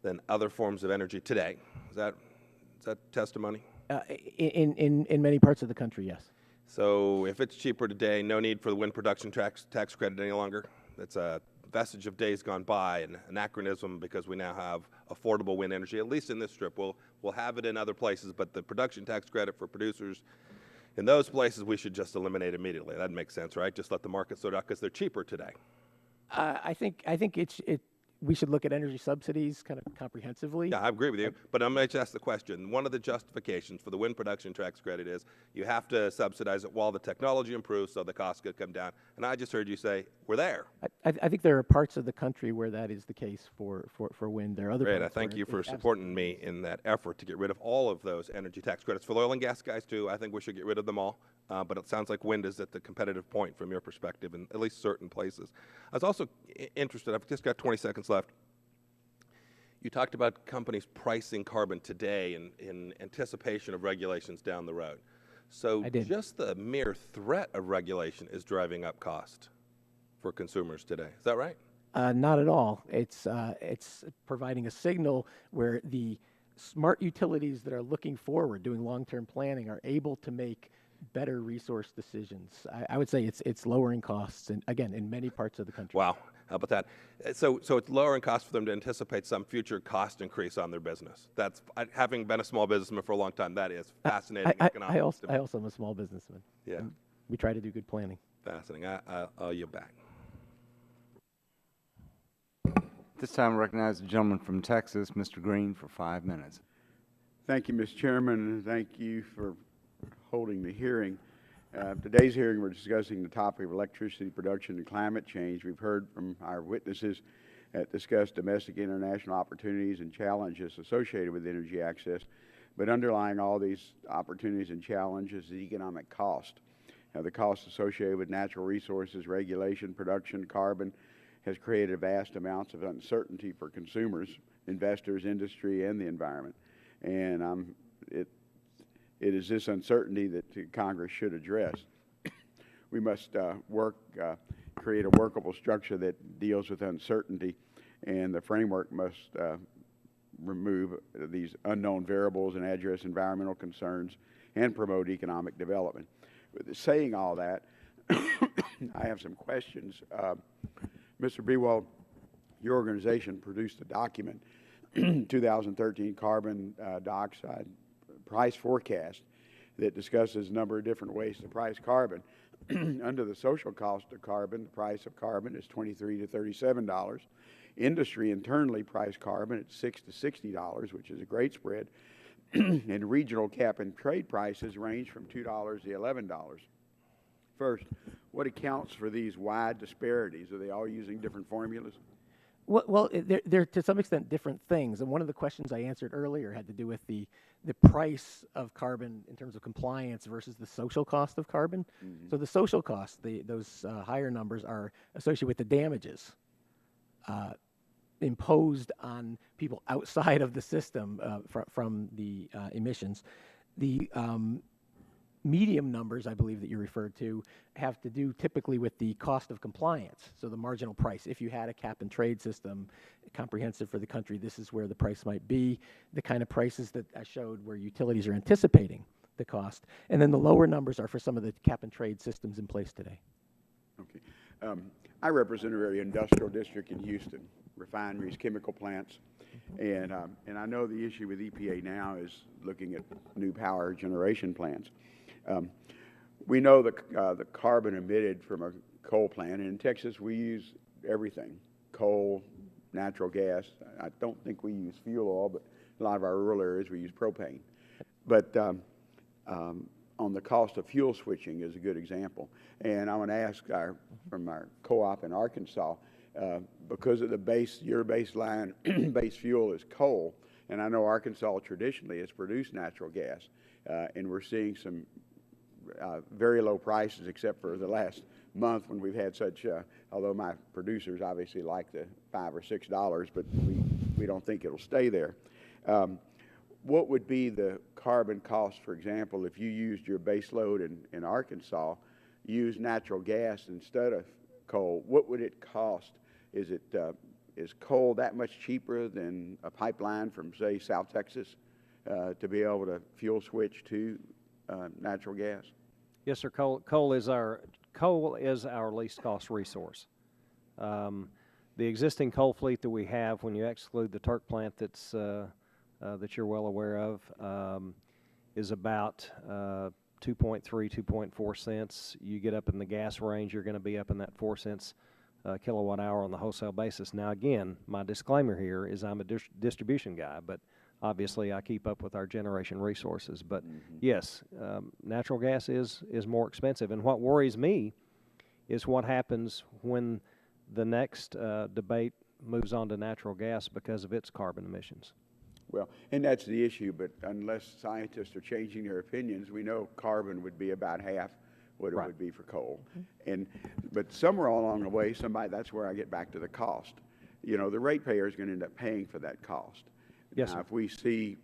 [SPEAKER 18] than other forms of energy today. Is that testimony?
[SPEAKER 9] In many parts of the country, yes.
[SPEAKER 18] So if it's cheaper today, no need for the wind production tax credit any longer? That's a vestige of days gone by, and anachronism, because we now have affordable wind energy, at least in this strip. We'll have it in other places, but the production tax credit for producers in those places we should just eliminate immediately. That makes sense, right? Just let the market sort out because they're cheaper today.
[SPEAKER 9] I think we should look at energy subsidies kind of comprehensively.
[SPEAKER 18] Yeah, I agree with you, but I'm going to ask the question. One of the justifications for the wind production tax credit is you have to subsidize it while the technology improves so the cost could come down. And I just heard you say, we're there.
[SPEAKER 9] I think there are parts of the country where that is the case for wind. There are other
[SPEAKER 18] Great,
[SPEAKER 9] parts.
[SPEAKER 18] I thank you for supporting me in that effort to get rid of all of those energy tax credits. For the oil and gas guys, too, I think we should get rid of them all. But it sounds like wind is at the competitive point from your perspective in at least certain places. I was also interested, I've just got 20 seconds left. You talked about companies pricing carbon today in anticipation of regulations down the road. So just the mere threat of regulation is driving up cost for consumers today. Is that right?
[SPEAKER 9] Not at all. It's providing a signal where the smart utilities that are looking forward, doing long-term planning, are able to make better resource decisions. I would say it's lowering costs, and again, in many parts of the country.
[SPEAKER 18] Wow, how about that? So it's lowering costs for them to anticipate some future cost increase on their business. That's, having been a small businessman for a long time, that is fascinating economics.
[SPEAKER 9] I also am a small businessman.
[SPEAKER 18] Yeah.
[SPEAKER 9] We try to do good planning.
[SPEAKER 18] Fascinating. I'll yield back.
[SPEAKER 1] This time I recognize the gentleman from Texas, Mr. Green, for 5 minutes.
[SPEAKER 19] Thank you, Mr. Chairman, and thank you for holding the hearing. Today's hearing, we're discussing the topic of electricity production and climate change. We've heard from our witnesses that discuss domestic and international opportunities and challenges associated with energy access, but underlying all these opportunities and challenges is the economic cost. Now, the cost associated with natural resources, regulation, production, carbon has created vast amounts of uncertainty for consumers, investors, industry, and the environment. And it is this uncertainty that Congress should address. We must create a workable structure that deals with uncertainty, and the framework must remove these unknown variables and address environmental concerns and promote economic development. With saying all that, I have some questions. Mr. Biewald, your organization produced a document, 2013 carbon dioxide price forecast, that discusses a number of different ways to price carbon. Under the social cost of carbon, the price of carbon is $23 to $37. Industry internally priced carbon at $6 to $60, which is a great spread. And regional cap and trade prices range from $2 to $11. First, what accounts for these wide disparities? Are they all using different formulas?
[SPEAKER 9] Well, they're to some extent different things. And one of the questions I answered earlier had to do with the price of carbon in terms of compliance versus the social cost of carbon. So the social costs, those higher numbers, are associated with the damages imposed on people outside of the system from the emissions. The medium numbers, I believe, that you referred to, have to do typically with the cost of compliance, so the marginal price. If you had a cap and trade system comprehensive for the country, this is where the price might be, the kind of prices that I showed where utilities are anticipating the cost. And then the lower numbers are for some of the cap and trade systems in place today.
[SPEAKER 19] Okay. I represent a very industrial district in Houston, refineries, chemical plants, and I know the issue with EPA now is looking at new power generation plants. We know the carbon emitted from a coal plant, and in Texas we use everything, coal, natural gas. I don't think we use fuel oil, but a lot of our rural areas we use propane. But on the cost of fuel switching is a good example. And I want to ask from our co-op in Arkansas, because of your baseline base fuel is coal, and I know Arkansas traditionally has produced natural gas, and we're seeing some very low prices except for the last month when we've had such, although my producers obviously like the $5 or $6, but we don't think it'll stay there. What would be the carbon cost, for example, if you used your base load in Arkansas, use natural gas instead of coal? What would it cost? Is coal that much cheaper than a pipeline from, say, South Texas to be able to fuel switch to natural gas?
[SPEAKER 10] Yes, sir. Coal is our least cost resource. The existing coal fleet that we have, when you exclude the Turk plant that's that you're well aware of, is about 2.3, 2.4 cents. You get up in the gas range, you're going to be up in that 4 cents kilowatt hour on the wholesale basis. Now, again, my disclaimer here is I'm a distribution guy, but obviously I keep up with our generation resources. But yes, natural gas is more expensive. And what worries me is what happens when the next debate moves on to natural gas because of its carbon emissions.
[SPEAKER 19] Well, and that's the issue, but unless scientists are changing their opinions, we know carbon would be about half what it would be for coal. But somewhere along the way, that's where I get back to the cost. You know, the ratepayer is going to end up paying for that cost.
[SPEAKER 10] Yes,
[SPEAKER 19] now, if we see,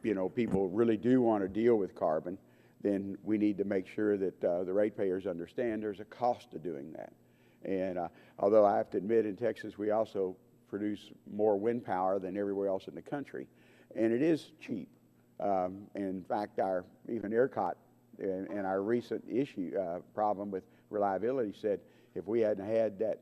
[SPEAKER 19] you know, people really do want to deal with carbon, then we need to make sure that the ratepayers understand there's a cost to doing that. And although I have to admit in Texas we also produce more wind power than everywhere else in the country, and it is cheap. In fact, even ERCOT in our recent problem with reliability said if we hadn't had that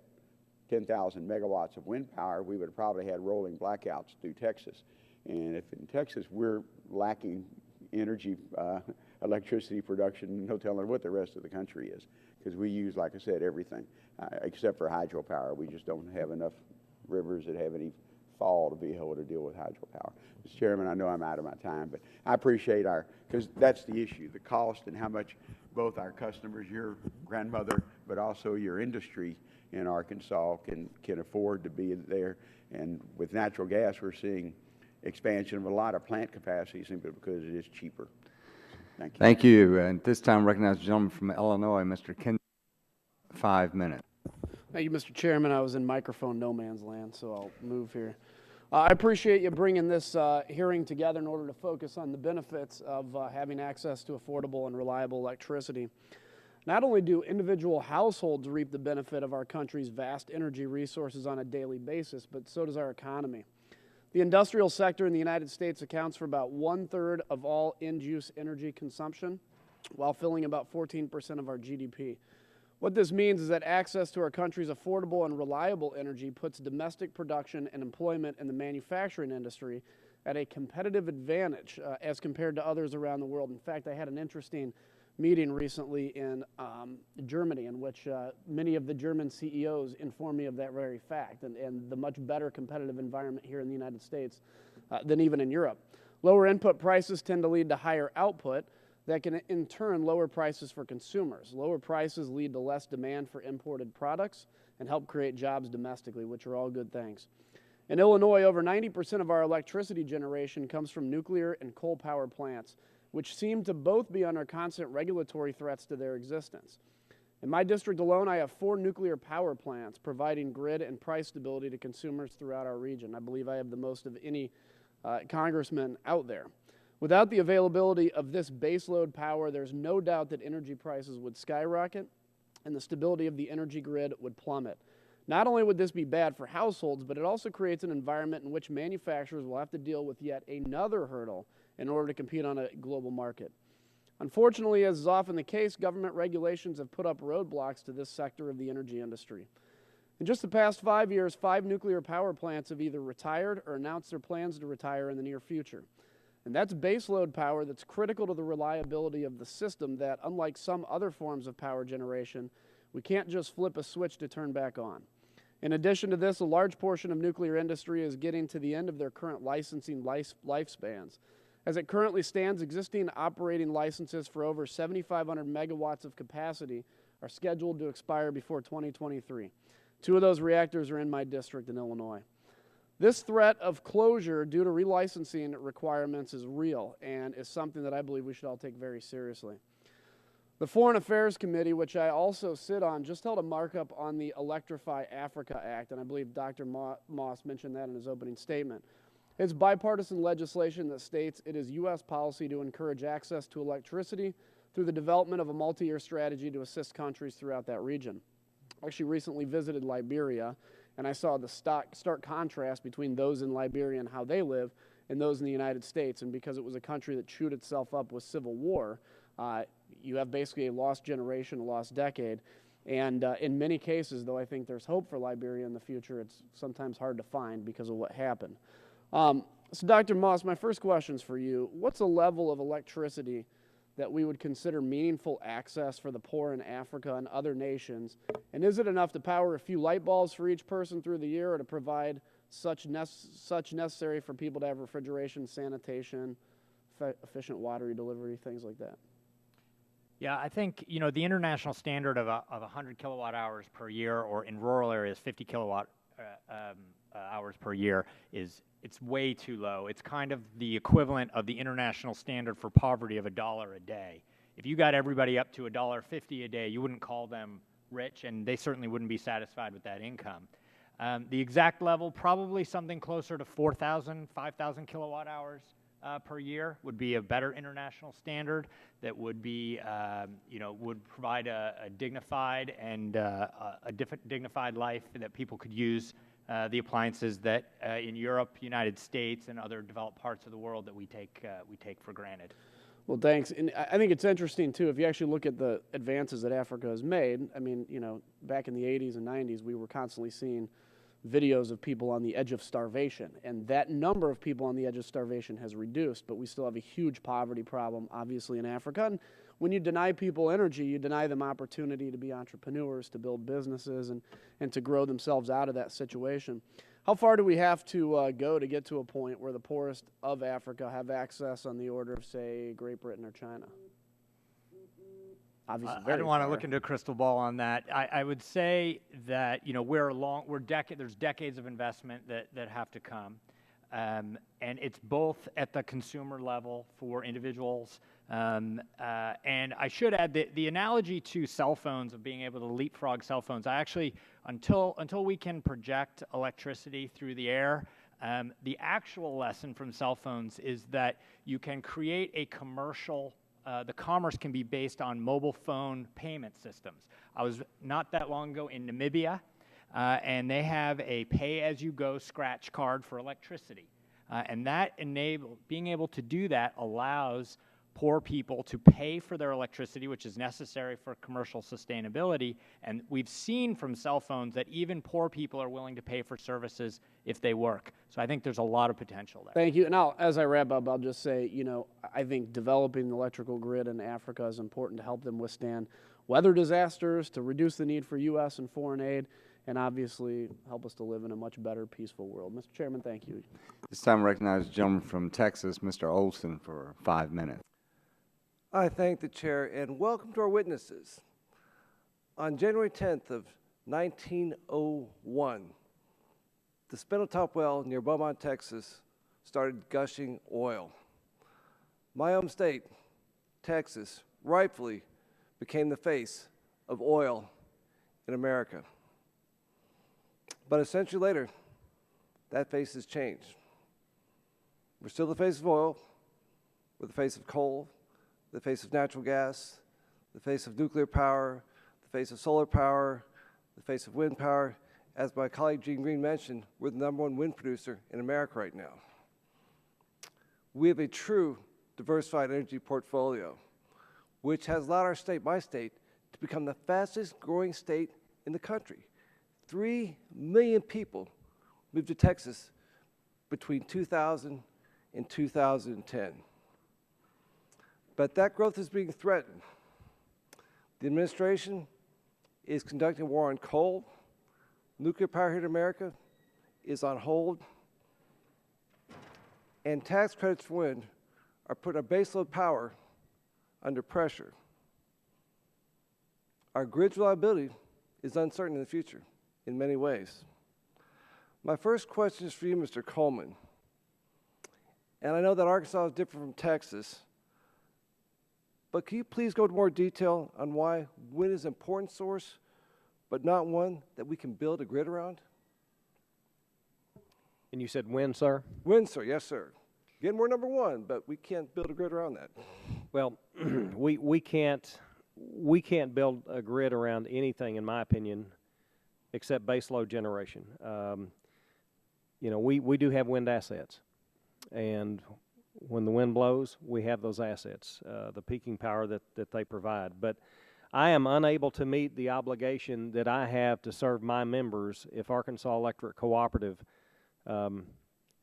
[SPEAKER 19] 10,000 megawatts of wind power, we would have probably had rolling blackouts through Texas. And if in Texas we're lacking energy, electricity production, no telling what the rest of the country is, because we use, like I said, everything except for hydropower. We just don't have enough rivers that have any fall to be able to deal with hydropower. Mr. Chairman, I know I'm out of my time, but I appreciate because that's the issue, the cost and how much both our customers, your grandmother, but also your industry in Arkansas can afford to be there. And with natural gas, we're seeing expansion of a lot of plant capacity simply because it is cheaper. Thank you.
[SPEAKER 1] Thank you. And this time I recognize the gentleman from Illinois, Mr. Ken. 5 minutes.
[SPEAKER 20] Thank you, Mr. Chairman. I was in microphone no man's land, so I'll move here. I appreciate you bringing this hearing together in order to focus on the benefits of having access to affordable and reliable electricity. Not only do individual households reap the benefit of our country's vast energy resources on a daily basis, but so does our economy. The industrial sector in the United States accounts for about 1/3 of all end-use energy consumption, while filling about 14% of our GDP. What this means is that access to our country's affordable and reliable energy puts domestic production and employment in the manufacturing industry at a competitive advantage as compared to others around the world. In fact, I had an interesting meeting recently in Germany in which many of the German CEOs informed me of that very fact and the much better competitive environment here in the United States than even in Europe. Lower input prices tend to lead to higher output that can in turn lower prices for consumers. Lower prices lead to less demand for imported products and help create jobs domestically, which are all good things. In Illinois, over 90% of our electricity generation comes from nuclear and coal power plants, which seem to both be under constant regulatory threats to their existence. In my district alone, I have 4 nuclear power plants providing grid and price stability to consumers throughout our region. I believe I have the most of any congressman out there. Without the availability of this baseload power, there's no doubt that energy prices would skyrocket and the stability of the energy grid would plummet. Not only would this be bad for households, but it also creates an environment in which manufacturers will have to deal with yet another hurdle in order to compete on a global market. Unfortunately, as is often the case, government regulations have put up roadblocks to this sector of the energy industry. In just the past 5 years, 5 nuclear power plants have either retired or announced their plans to retire in the near future. And that's baseload power that's critical to the reliability of the system that, unlike some other forms of power generation, we can't just flip a switch to turn back on. In addition to this, a large portion of nuclear industry is getting to the end of their current licensing lifespans. As it currently stands, existing operating licenses for over 7,500 megawatts of capacity are scheduled to expire before 2023. 2 of those reactors are in my district in Illinois. This threat of closure due to relicensing requirements is real and is something that I believe we should all take very seriously. The Foreign Affairs Committee, which I also sit on, just held a markup on the Electrify Africa Act, and I believe Dr. Moss mentioned that in his opening statement. It's bipartisan legislation that states it is U.S. policy to encourage access to electricity through the development of a multi-year strategy to assist countries throughout that region. I actually recently visited Liberia, and I saw the stark contrast between those in Liberia and how they live and those in the United States. And because it was a country that chewed itself up with civil war, you have basically a lost generation, a lost decade. And in many cases, though I think there's hope for Liberia in the future, it's sometimes hard to find because of what happened. So Dr. Moss, my first question is for you. What's a level of electricity that we would consider meaningful access for the poor in Africa and other nations? And is it enough to power a few light bulbs for each person through the year or to provide such necessary for people to have refrigeration, sanitation, efficient water delivery, things like that?
[SPEAKER 12] Yeah, I think, you know, the international standard of 100 kilowatt hours per year, or in rural areas 50 kilowatt hours per year, it's way too low. It's kind of the equivalent of the international standard for poverty of $1 a day. If you got everybody up to $1.50 a day, you wouldn't call them rich, and they certainly wouldn't be satisfied with that income. The exact level, probably something closer to 4,000, 5,000 kilowatt hours per year would be a better international standard that would be, you know, would provide a dignified and dignified life that people could use the appliances that in Europe, United States, and other developed parts of the world that we take for granted.
[SPEAKER 20] Well, thanks. And I think it's interesting, too, if you actually look at the advances that Africa has made. I mean, you know, back in the 80s and 90s, we were constantly seeing videos of people on the edge of starvation. And that number of people on the edge of starvation has reduced, but we still have a huge poverty problem, obviously, in Africa. And when you deny people energy, you deny them opportunity to be entrepreneurs, to build businesses, and to grow themselves out of that situation. How far do we have to go to get to a point where the poorest of Africa have access on the order of, say, Great Britain or China? Obviously,
[SPEAKER 12] I don't want to look into a crystal ball on that. I would say that, you know, there's decades of investment that have to come. And it's both at the consumer level for individuals. And I should add that the analogy to cell phones, of being able to leapfrog cell phones, I actually, until we can project electricity through the air, the actual lesson from cell phones is that you can create a commercial, the commerce can be based on mobile phone payment systems. I was not that long ago in Namibia, and they have a pay-as-you-go scratch card for electricity. And that being able to do that allows poor people to pay for their electricity, which is necessary for commercial sustainability. And we've seen from cell phones that even poor people are willing to pay for services if they work. So I think there's a lot of potential there.
[SPEAKER 20] Thank you. And as I wrap up, I'll just say, you know, I think developing the electrical grid in Africa is important to help them withstand weather disasters, to reduce the need for U.S. and foreign aid, and obviously help us to live in a much better, peaceful world. Mr. Chairman, thank you.
[SPEAKER 1] This time I recognize the gentleman from Texas, Mr. Olson, for 5 minutes.
[SPEAKER 21] I thank the chair and welcome to our witnesses. On January 10th of 1901, the Spindletop well near Beaumont, Texas, started gushing oil. My home state, Texas, rightfully became the face of oil in America. But a century later, that face has changed. We're still the face of oil, we're the face of coal, the face of natural gas, the face of nuclear power, the face of solar power, the face of wind power. As my colleague Gene Green mentioned, we're the #1 wind producer in America right now. We have a true diversified energy portfolio, which has allowed our state, my state, to become the fastest growing state in the country. 3 million people moved to Texas between 2000 and 2010. But that growth is being threatened. The administration is conducting a war on coal. Nuclear power here in America is on hold. And tax credits for wind are putting our baseload power under pressure. Our grid's reliability is uncertain in the future in many ways. My first question is for you, Mr. Coleman. And I know that Arkansas is different from Texas, but can you please go into more detail on why wind is an important source, but not one that we can build a grid around?
[SPEAKER 10] And you said wind, sir?
[SPEAKER 21] Wind, sir, yes, sir. Again, we're #1, but we can't build a grid around that.
[SPEAKER 10] Well, we can't build a grid around anything, in my opinion, except baseload generation. You know, we do have wind assets, and when the wind blows, we have those assets, the peaking power that they provide. But I am unable to meet the obligation that I have to serve my members if Arkansas Electric Cooperative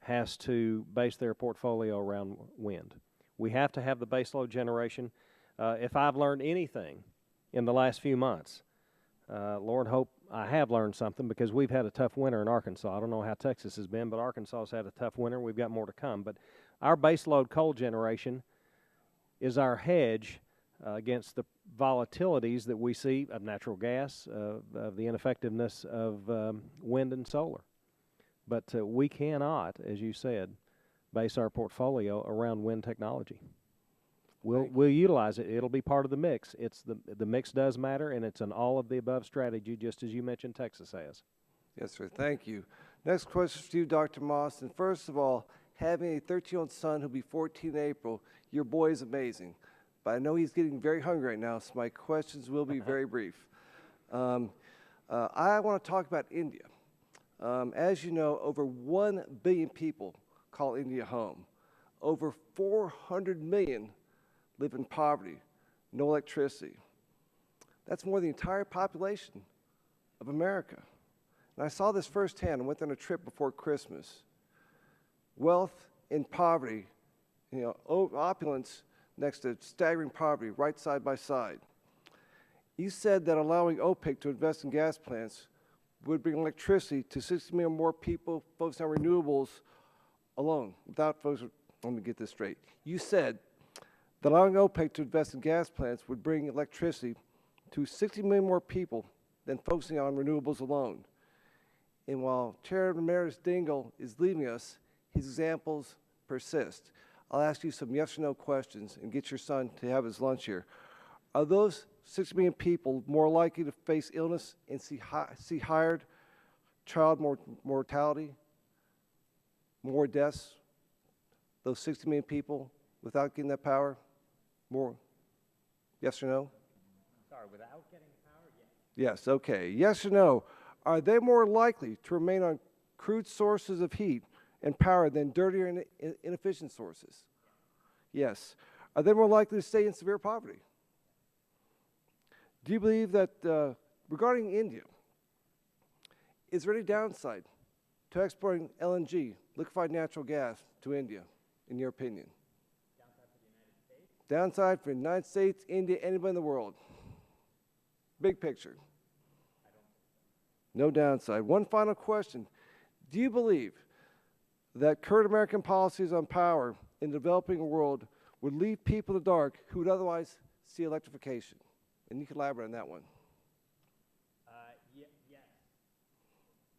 [SPEAKER 10] has to base their portfolio around wind. We have to have the baseload generation. If I've learned anything in the last few months, Lord hope I have learned something, because we've had a tough winter in Arkansas. I don't know how Texas has been, but Arkansas has had a tough winter. We've got more to come. But our baseload coal generation is our hedge against the volatilities that we see of natural gas, of the ineffectiveness of wind and solar. But we cannot, as you said, base our portfolio around wind technology. We'll utilize it. It'll be part of the mix. The mix does matter, and it's an all-of-the-above strategy, just as you mentioned Texas has.
[SPEAKER 21] Yes, sir. Thank you. Next question for you, Dr. Moss. And first of all, having a 13-year-old son who'll be 14 in April, your boy is amazing. But I know he's getting very hungry right now, so my questions will be very brief. I want to talk about India. As you know, over 1 billion people call India home. Over 400 million live in poverty, no electricity. That's more than the entire population of America. And I saw this firsthand. I went on a trip before Christmas. Wealth and poverty, you know, opulence next to staggering poverty, right side by side. You said that allowing OPEC to invest in gas plants would bring electricity to 60 million more people focused on renewables alone, without folks. Let me get this straight. You said that allowing OPEC to invest in gas plants would bring electricity to 60 million more people than focusing on renewables alone. And while Chairman Emeritus Dingell is leaving us, his examples persist. I'll ask you some yes or no questions and get your son to have his lunch here. Are those 6 million people more likely to face illness and see higher child mortality, more deaths? Those 60 million people without getting that power? More? Yes or no?
[SPEAKER 12] Sorry, without getting power?
[SPEAKER 21] Yes, okay. Yes or no? Are they more likely to remain on crude sources of heat and power than dirtier and inefficient sources? Yes. are they more likely to stay in severe poverty? Do you believe that, regarding India, is there any downside to exporting LNG, liquefied natural gas, to India, in your opinion? Downside for the United States, India, anybody in the world? Big picture. No downside. One final question. Do you believe that current American policies on power in the developing world would leave people in the dark who would otherwise see electrification? And you can elaborate on that one.
[SPEAKER 12] Yes,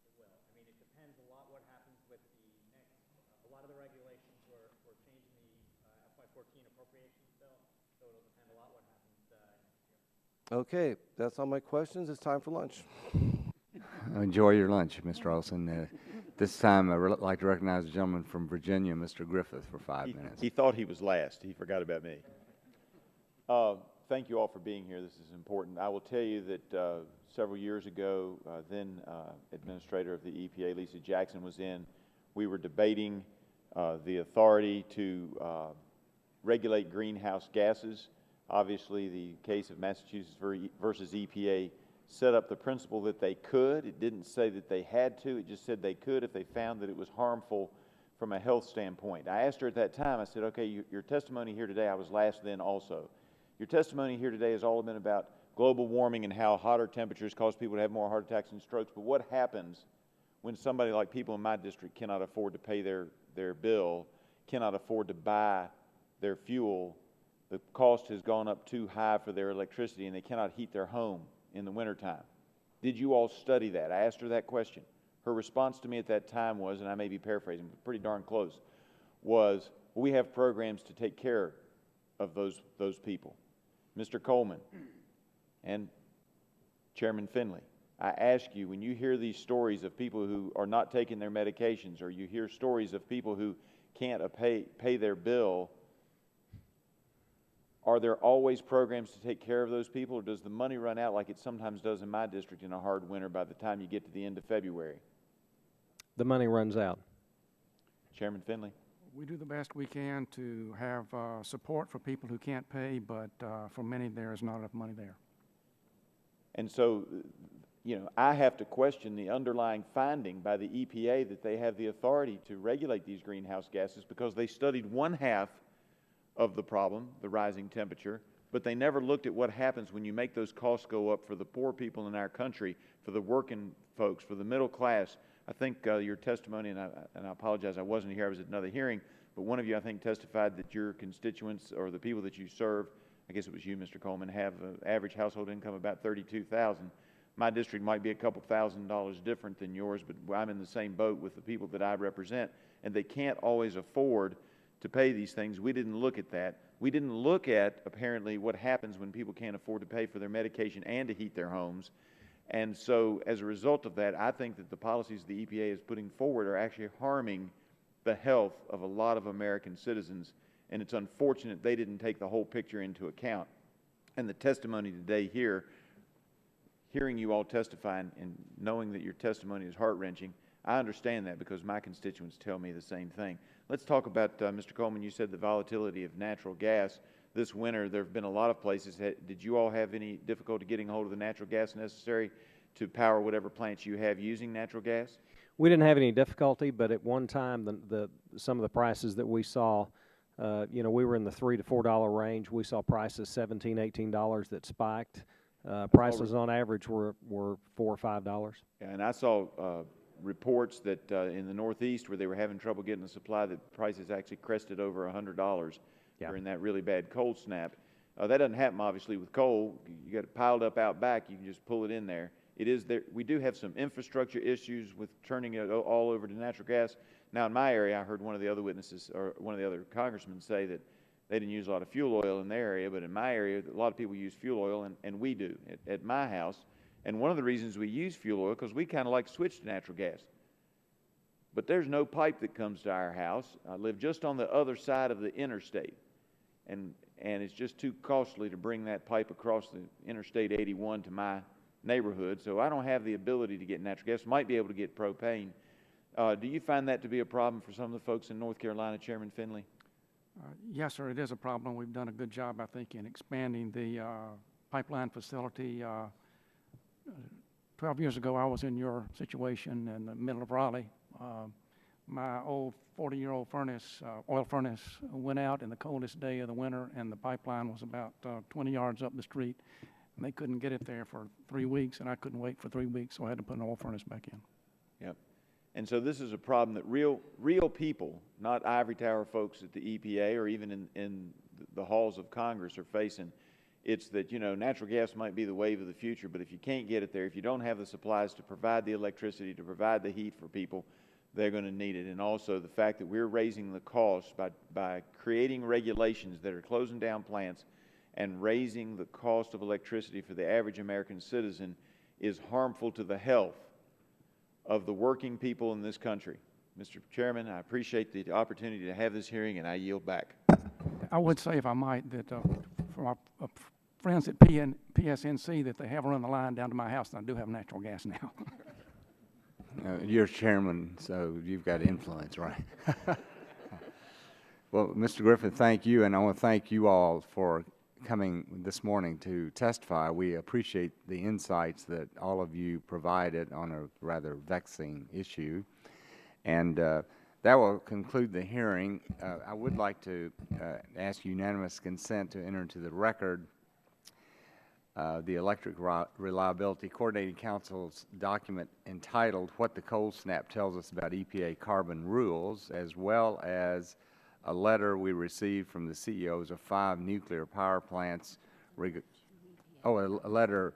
[SPEAKER 12] it will. I mean, it depends a lot what happens with the next, a lot of the regulations we're changing the FY14 appropriations bill, so it'll depend a lot what happens next year.
[SPEAKER 21] Okay, that's all my questions. It's time for lunch.
[SPEAKER 1] Enjoy your lunch, Mr. Olson. This time, I'd like to recognize the gentleman from Virginia, Mr. Griffith, for 5 minutes.
[SPEAKER 4] He thought he was last. He forgot about me. Thank you all for being here. This is important. I will tell you that several years ago, then Administrator of the EPA, Lisa Jackson, was in. We were debating the authority to regulate greenhouse gases. Obviously, the case of Massachusetts versus EPA set up the principle that they could. It didn't say that they had to. It just said they could if they found that it was harmful from a health standpoint. I asked her at that time, I said, okay, your testimony here today, I was last then also. Your testimony here today has all been about global warming and how hotter temperatures cause people to have more heart attacks and strokes. But what happens when somebody like people in my district cannot afford to pay their bill, cannot afford to buy their fuel? The cost has gone up too high for their electricity and they cannot heat their home in the wintertime. Did you all study that? I asked her that question. Her response to me at that time was, and I may be paraphrasing, but pretty darn close, was, well, we have programs to take care of those people. Mr. Coleman and Chairman Finley, I ask you, when you hear these stories of people who are not taking their medications, or you hear stories of people who can't pay their bill, are there always programs to take care of those people, or does the money run out like it sometimes does in my district in a hard winter by the time you get to the end of February?
[SPEAKER 10] The money runs out.
[SPEAKER 4] Chairman Finley?
[SPEAKER 8] We do the best we can to have support for people who can't pay, but for many there is not enough money there.
[SPEAKER 4] And so, you know, I have to question the underlying finding by the EPA that they have the authority to regulate these greenhouse gases because they studied one half of the problem, the rising temperature, but they never looked at what happens when you make those costs go up for the poor people in our country, for the working folks, for the middle class. I think your testimony, and I apologize, I wasn't here, I was at another hearing, but one of you, I think, testified that your constituents or the people that you serve, I guess it was you, Mr. Coleman, have an average household income of about $32,000. My district might be a couple $1,000s different than yours, but I'm in the same boat with the people that I represent, and they can't always afford to pay these things. We didn't look at that. We didn't look at, apparently, what happens when people can't afford to pay for their medication and to heat their homes. And so, as a result of that, I think that the policies the EPA is putting forward are actually harming the health of a lot of American citizens, and it's unfortunate they didn't take the whole picture into account. And the testimony today here, hearing you all testify and knowing that your testimony is heart-wrenching, I understand that because my constituents tell me the same thing. Let's talk about, Mr. Coleman, you said the volatility of natural gas. This winter, there have been a lot of places. Did you all have any difficulty getting hold of the natural gas necessary to power whatever plants you have using natural gas?
[SPEAKER 10] We didn't have any difficulty, but at one time, some of the prices that we saw, you know, we were in the $3 to $4 range. We saw prices $17, $18 that spiked. Prices on average were $4 or $5.
[SPEAKER 4] Yeah, and I saw reports that in the Northeast where they were having trouble getting the supply, that prices actually crested over $100 during that really bad cold snap. That doesn't happen, obviously, with coal. You got it piled up out back. You can just pull it in there. It is there. We do have some infrastructure issues with turning it all over to natural gas. Now, in my area, I heard one of the other witnesses, or one of the other congressmen say that they didn't use a lot of fuel oil in their area, but in my area, a lot of people use fuel oil, and we do at my house. And one of the reasons we use fuel oil, because we kind of like to switch to natural gas. But there's no pipe that comes to our house. I live just on the other side of the interstate. And it's just too costly to bring that pipe across the Interstate 81 to my neighborhood. So I don't have the ability to get natural gas. Might be able to get propane. Do you find that to be a problem for some of the folks in North Carolina, Chairman Finley?
[SPEAKER 8] Yes, sir, it is a problem. We've done a good job, I think, in expanding the pipeline facility. 12 years ago, I was in your situation in the middle of Raleigh. My old 40-year-old furnace, oil furnace, went out in the coldest day of the winter, and the pipeline was about 20 yards up the street. And they couldn't get it there for 3 weeks, and I couldn't wait for 3 weeks, so I had to put an oil furnace back in.
[SPEAKER 4] Yep. And so this is a problem that real people, not ivory tower folks at the EPA or even in the halls of Congress are facing. It's that, you know, natural gas might be the wave of the future, but if you can't get it there, if you don't have the supplies to provide the electricity, to provide the heat for people, they're going to need it. And also the fact that we're raising the cost by creating regulations that are closing down plants and raising the cost of electricity for the average American citizen is harmful to the health of the working people in this country. Mr. Chairman, I appreciate the opportunity to have this hearing, and I yield back.
[SPEAKER 8] I would say, if I might, that for our friends at PSNC, that they have run the line down to my house, and I do have natural gas now.
[SPEAKER 1] You're chairman, so you've got influence, right? Well, Mr. Griffin, thank you, and I want to thank you all for coming this morning to testify. We appreciate the insights that all of you provided on a rather vexing issue. And that will conclude the hearing. I would like to ask unanimous consent to enter into the record the Electric Reliability Coordinating Council's document entitled What the Cold Snap Tells Us About EPA Carbon Rules, as well as a letter we received from the CEOs of 5 nuclear power plants. A letter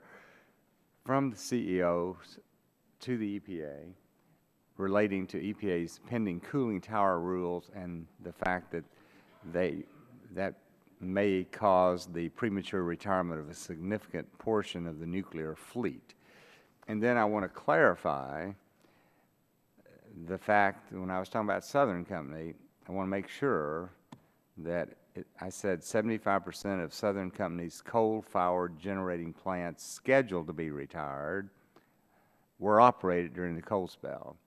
[SPEAKER 1] from the CEOs to the EPA relating to EPA's pending cooling tower rules and the fact that that may cause the premature retirement of a significant portion of the nuclear fleet. And then I want to clarify the fact that when I was talking about Southern Company, I want to make sure that I said 75% of Southern Company's coal-fired generating plants scheduled to be retired were operated during the cold spell,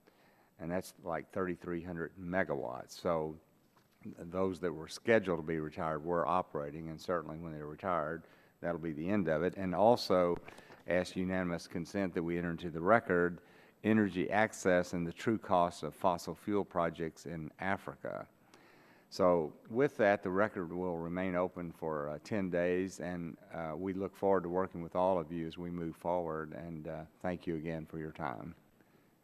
[SPEAKER 1] and that's like 3,300 megawatts. So those that were scheduled to be retired were operating, and certainly when they're retired, that'll be the end of it. And also ask unanimous consent that we enter into the record energy access and the true cost of fossil fuel projects in Africa. So with that, the record will remain open for 10 days, and we look forward to working with all of you as we move forward, and thank you again for your time.